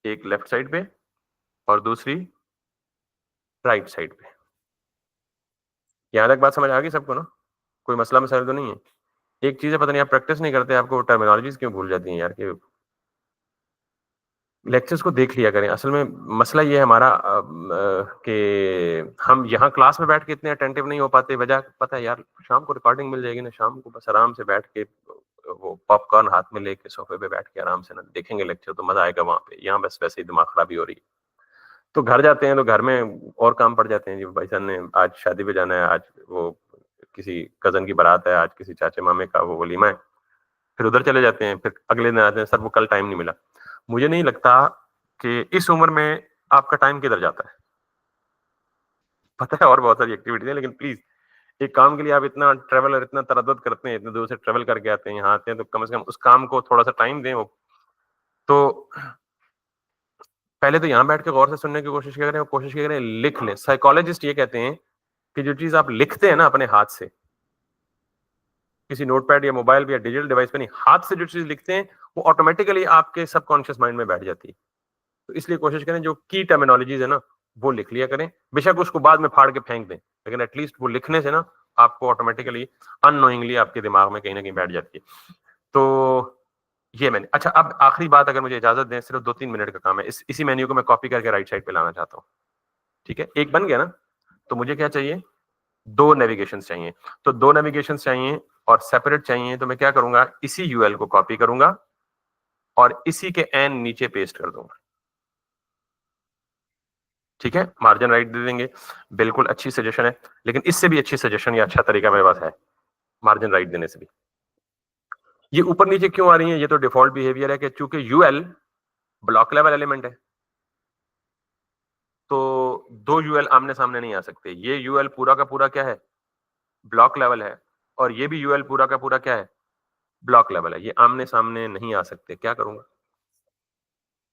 एक लेफ्ट साइड पे और दूसरी राइट साइड पे। यहां तक बात समझ आ गई सबको ना, कोई मसला मसाइल तो नहीं है। एक चीज़ है, पता नहीं आप प्रैक्टिस नहीं करते, आपको टर्मिनोलॉजीज़ क्यों भूल जाती हैं यार कि लेक्चर्स को देख लिया करें। असल में मसला ये है हमारा कि हम यहाँ क्लास में बैठ के इतने अटेंटिव नहीं हो पाते। वजह पता है यार, शाम को रिकॉर्डिंग मिल जाएगी ना, शाम को बस आराम से बैठ के वो पॉपकॉर्न हाथ में लेके सोफे पे बैठ के आराम से ना देखेंगे लेक्चर, तो मजा आएगा वहाँ पे। यहाँ बस वैसे ही दिमाग खराबी हो रही है। तो घर जाते हैं तो घर में और काम पड़ जाते हैं जी। भाई साहब ने आज शादी पे जाना है, आज वो किसी कजन की बारात है, आज किसी चाचे मामे का वो वलीमा है, फिर उधर चले जाते हैं, फिर अगले दिन आते हैं, सर वो कल टाइम नहीं मिला। मुझे नहीं लगता कि इस उम्र में आपका टाइम किधर जाता है। पता है और बहुत सारी एक्टिविटीज है, लेकिन प्लीज एक काम के लिए आप इतना ट्रेवल और इतना तरद्दुद करते हैं, इतने दूर से ट्रेवल करके आते हैं, यहाँ आते हैं, तो कम से कम उस काम को थोड़ा सा टाइम दें। वो तो पहले तो यहाँ बैठ के गौर से सुनने की कोशिश करें, और कोशिश करें लिख लें। साइकोलॉजिस्ट ये कहते हैं कि जो चीज आप लिखते हैं ना अपने हाथ से, किसी नोटपैड या मोबाइल या डिजिटल डिवाइस पे नहीं, हाथ से जो चीज लिखते हैं वो ऑटोमेटिकली आपके सबकॉन्शियस माइंड में बैठ जाती है। तो इसलिए कोशिश करें जो की टर्मिनोलॉजीज है ना वो लिख लिया करें। बेशक उसको बाद में फाड़ के फेंक दें, लेकिन एटलीस्ट वो लिखने से ना आपको ऑटोमेटिकली अननोइंगली आपके दिमाग में कहीं ना कहीं बैठ जाती है। तो ये मैंने, अच्छा अब आखिरी बात, अगर मुझे इजाजत दें, सिर्फ 2-3 मिनट का काम है। इसी मेन्यू को मैं कॉपी करके राइट साइड पे लाना चाहता हूँ। ठीक है, एक बन गया ना। तो मुझे क्या चाहिए, दो नेविगेशन चाहिए। तो दो नेविगेशन चाहिए और सेपरेट चाहिए। तो मैं क्या करूंगा, इसी यूएल को कॉपी करूंगा और इसी के एन नीचे पेस्ट कर दूंगा। ठीक है, मार्जिन राइट दे देंगे, बिल्कुल अच्छी सजेशन है। लेकिन इससे भी अच्छी सजेशन या अच्छा तरीका मेरे पास है मार्जिन राइट देने से भी। ये ऊपर नीचे क्यों आ रही है, ये तो डिफॉल्ट बिहेवियर है कि चूंकि यूएल ब्लॉक लेवल एलिमेंट है, तो दो यूएल आमने सामने नहीं आ सकते। ये यूएल पूरा का पूरा क्या है, ब्लॉक लेवल है, और ये भी यूएल पूरा का पूरा क्या है, ब्लॉक लेवल है। ये आमने सामने नहीं आ सकते। क्या करूंगा,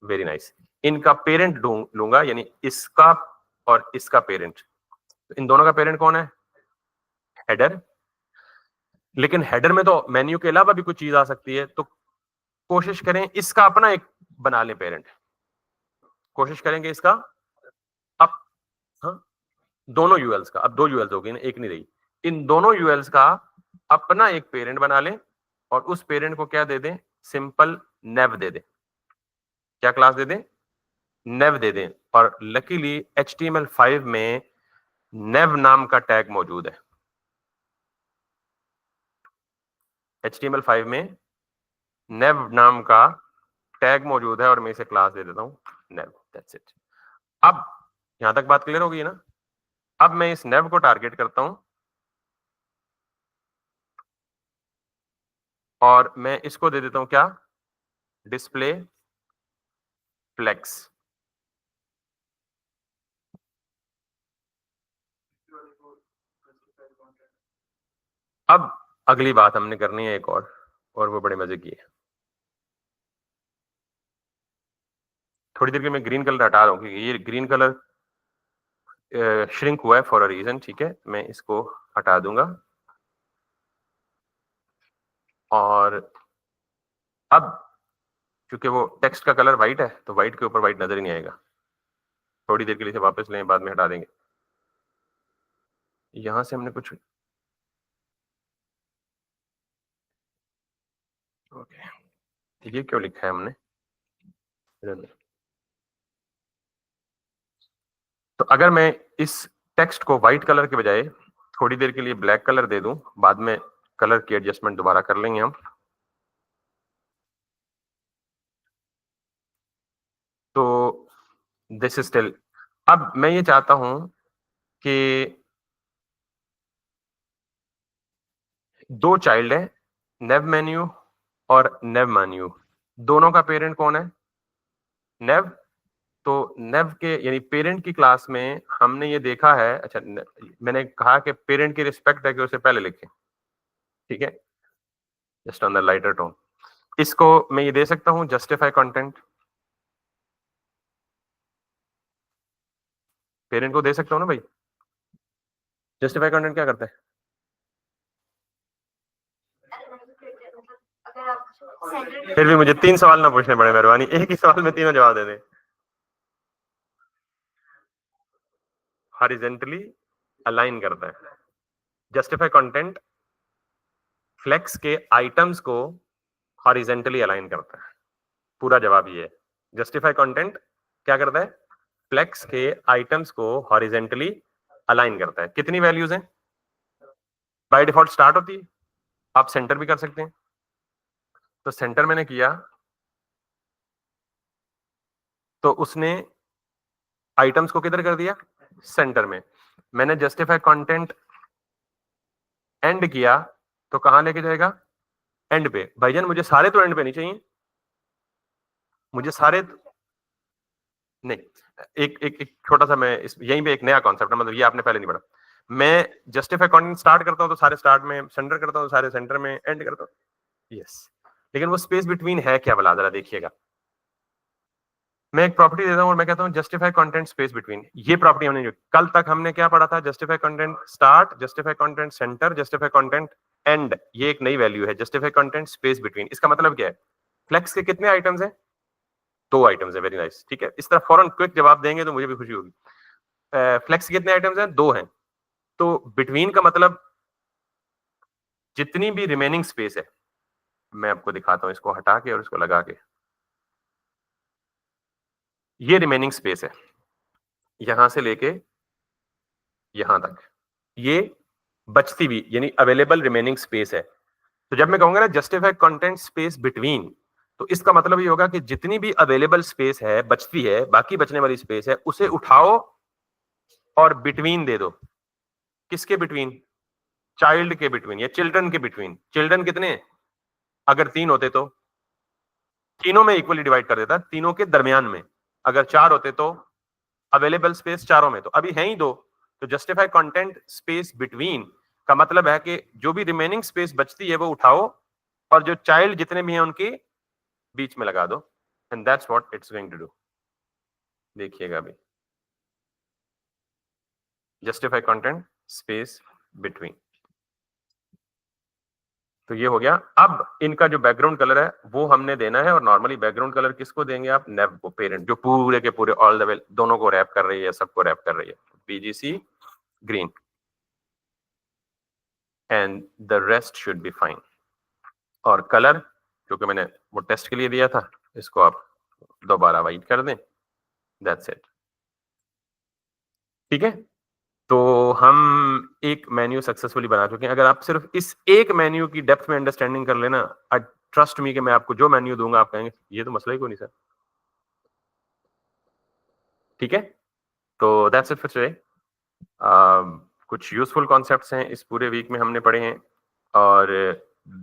वेरी नाइस, इनका पेरेंट लूंगा, यानी इसका और इसका पेरेंट। तो इन दोनों का पेरेंट कौन है, हेडर। लेकिन हेडर में तो मेन्यू के अलावा भी कुछ चीज आ सकती है, तो कोशिश करें इसका अपना एक बना लें पेरेंट। कोशिश करेंगे इसका अब, हाँ, दोनों यूएल्स का, अब दो यूएल्स हो गई ना, एक नहीं रही। इन दोनों यूएल्स का अपना एक पेरेंट बना लें और उस पेरेंट को क्या दे दें, सिंपल नेव दे दें। क्या क्लास दे दें, नेव दे दें। और लकीली HTML5 में नेव नाम का टैग मौजूद है। HTML5 में नेव नाम का टैग मौजूद है और मैं इसे क्लास दे देता हूं नेव, दैट्स इट। अब यहां तक बात क्लियर हो गई ना। अब मैं इस नेव को टारगेट करता हूं और मैं इसको दे देता हूं क्या, डिस्प्ले फ्लेक्स। अब अगली बात हमने करनी है एक और वो बड़े मजे की है। थोड़ी देर के मैं ग्रीन कलर हटा रहा हूं क्योंकि ये ग्रीन कलर श्रिंक हुआ है फॉर अ रीजन। ठीक है, मैं इसको हटा दूंगा। और अब क्योंकि वो टेक्स्ट का कलर व्हाइट है, तो व्हाइट के ऊपर व्हाइट नजर ही नहीं आएगा। थोड़ी देर के लिए इसे वापस लें, बाद में हटा देंगे। यहां से हमने कुछ, ओके, ये क्यों लिखा है हमने, तो अगर मैं इस टेक्स्ट को व्हाइट कलर के बजाय थोड़ी देर के लिए ब्लैक कलर दे दूं, बाद में कलर की एडजस्टमेंट दोबारा कर लेंगे हम। तो दिस इज स्टिल, अब मैं ये चाहता हूं कि दो चाइल्ड है, नेव मेन्यू और नेव मेन्यू, दोनों का पेरेंट कौन है, नेव। तो नेव के यानी पेरेंट की क्लास में हमने ये देखा है, अच्छा मैंने कहा कि पेरेंट की रिस्पेक्ट है कि उसे पहले लिखें। ठीक है, just on the lighter tone. इसको मैं ये दे सकता हूं जस्टिफाई कंटेंट, पेरेंट को दे सकता हूं ना भाई। जस्टिफाई कंटेंट क्या करता है, फिर भी मुझे 3 सवाल ना पूछने पड़े, मेहरबानी एक ही सवाल में तीनों जवाब दे दें। हॉरिजॉन्टली अलाइन करता है, जस्टिफाई कंटेंट फ्लेक्स के आइटम्स को हॉरिजेंटली अलाइन करता है। पूरा जवाब ये है। जस्टिफाई कंटेंट क्या करता है? फ्लेक्स के आइटम्स को हॉरिजेंटली अलाइन करता है। कितनी वैल्यूज हैं? बाय डिफॉल्ट स्टार्ट होती है, आप सेंटर भी कर सकते हैं। तो सेंटर मैंने किया तो उसने आइटम्स को किधर कर दिया? सेंटर में। मैंने जस्टिफाई कंटेंट एंड किया तो कहां लेके जाएगा? एंड पे। भाईजान मुझे सारे तो एंड पे नहीं चाहिए, मुझे सारे नहीं। एक एक एक छोटा सा मैं यहीं पे एक नया कॉन्सेप्ट है, मतलब ये आपने पहले नहीं पढ़ा। मैं जस्टिफाई कंटेंट स्टार्ट करता हूं तो सारे स्टार्ट में, सेंटर करता हूं तो सारे सेंटर में, एंड करता हूं। यस, लेकिन वो स्पेस बिटवीन है क्या भला, जरा देखिएगा। मैं एक प्रॉपर्टी देता हूं और मैं कहता हूं जस्टिफाई कंटेंट स्पेस बिटवीन। ये प्रॉपर्टी हमने कल तक हमने क्या पढ़ा था? Justify content start, justify content centre, justify content and. ये एक नई वैल्यू है, जस्टिफाई कंटेंट स्पेस बिटवीन। इसका मतलब क्या है? फ्लेक्स के कितने आइटम्स हैं? 2 आइटम्स है। वेरी नाइस, ठीक है। इस तरह फौरन क्विक जवाब देंगे तो मुझे भी खुशी होगी। फ्लेक्स के कितने आइटम्स हैं? 2 हैं। तो बिटवीन का मतलब जितनी भी रिमेनिंग स्पेस है, मैं आपको दिखाता हूं इसको हटा के और इसको लगा के। ये रिमेनिंग स्पेस है यहां से लेके यहां तक, ये बचती हुई यानी अवेलेबल रिमेनिंग स्पेस है। तो जब मैं कहूंगा ना जस्टिफाई कंटेंट स्पेस बिटवीन, तो इसका मतलब ये होगा कि जितनी भी अवेलेबल स्पेस है, बचती है, बाकी बचने वाली स्पेस है, उसे उठाओ और बिटवीन दे दो। किसके बिटवीन? चाइल्ड के बिटवीन या चिल्ड्रन के बिटवीन। चिल्ड्रन कितने हैं? अगर 3 होते तो तीनों में इक्वली डिवाइड कर देता, तीनों के दरमियान में। अगर 4 होते तो अवेलेबल स्पेस चारों में। तो अभी है ही 2, तो जस्टिफाई कंटेंट स्पेस बिटवीन का मतलब है कि जो भी रिमेनिंग स्पेस बचती है वो उठाओ और जो चाइल्ड जितने भी हैं उनके बीच में लगा दो, and that's what it's going to do. देखिएगा अभी, जस्टिफाई कंटेंट स्पेस बिटवीन। तो ये हो गया। अब इनका जो बैकग्राउंड कलर है वो हमने देना है, और नॉर्मली बैकग्राउंड कलर किसको देंगे आप? नेव को, पेरेंट, जो पूरे के पूरे ऑल द वे दोनों को रैप कर रही है, सबको रैप कर रही है। BGC green and the rest should be fine. और कलर क्योंकि मैंने वो टेस्ट के लिए दिया था, इसको आप दोबारा वाइट कर दें। दैट्स इट, ठीक है। तो हम एक मेन्यू सक्सेसफुली बना चुके हैं। अगर आप सिर्फ इस एक मेन्यू की डेप्थ में अंडरस्टैंडिंग कर लेना, आई ट्रस्ट मी कि मैं आपको जो मेन्यू दूंगा आप कहेंगे ये तो मसला ही कोई नहीं सर। ठीक है, तो दैट्स इट फॉर टुडे। कुछ यूजफुल कॉन्सेप्ट्स हैं इस पूरे वीक में हमने पढ़े हैं, और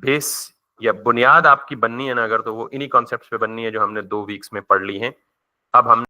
बेस या बुनियाद आपकी बननी है ना अगर, तो वो इन्हीं कॉन्सेप्ट्स पे बननी है जो हमने 2 वीक्स में पढ़ ली हैं। अब हम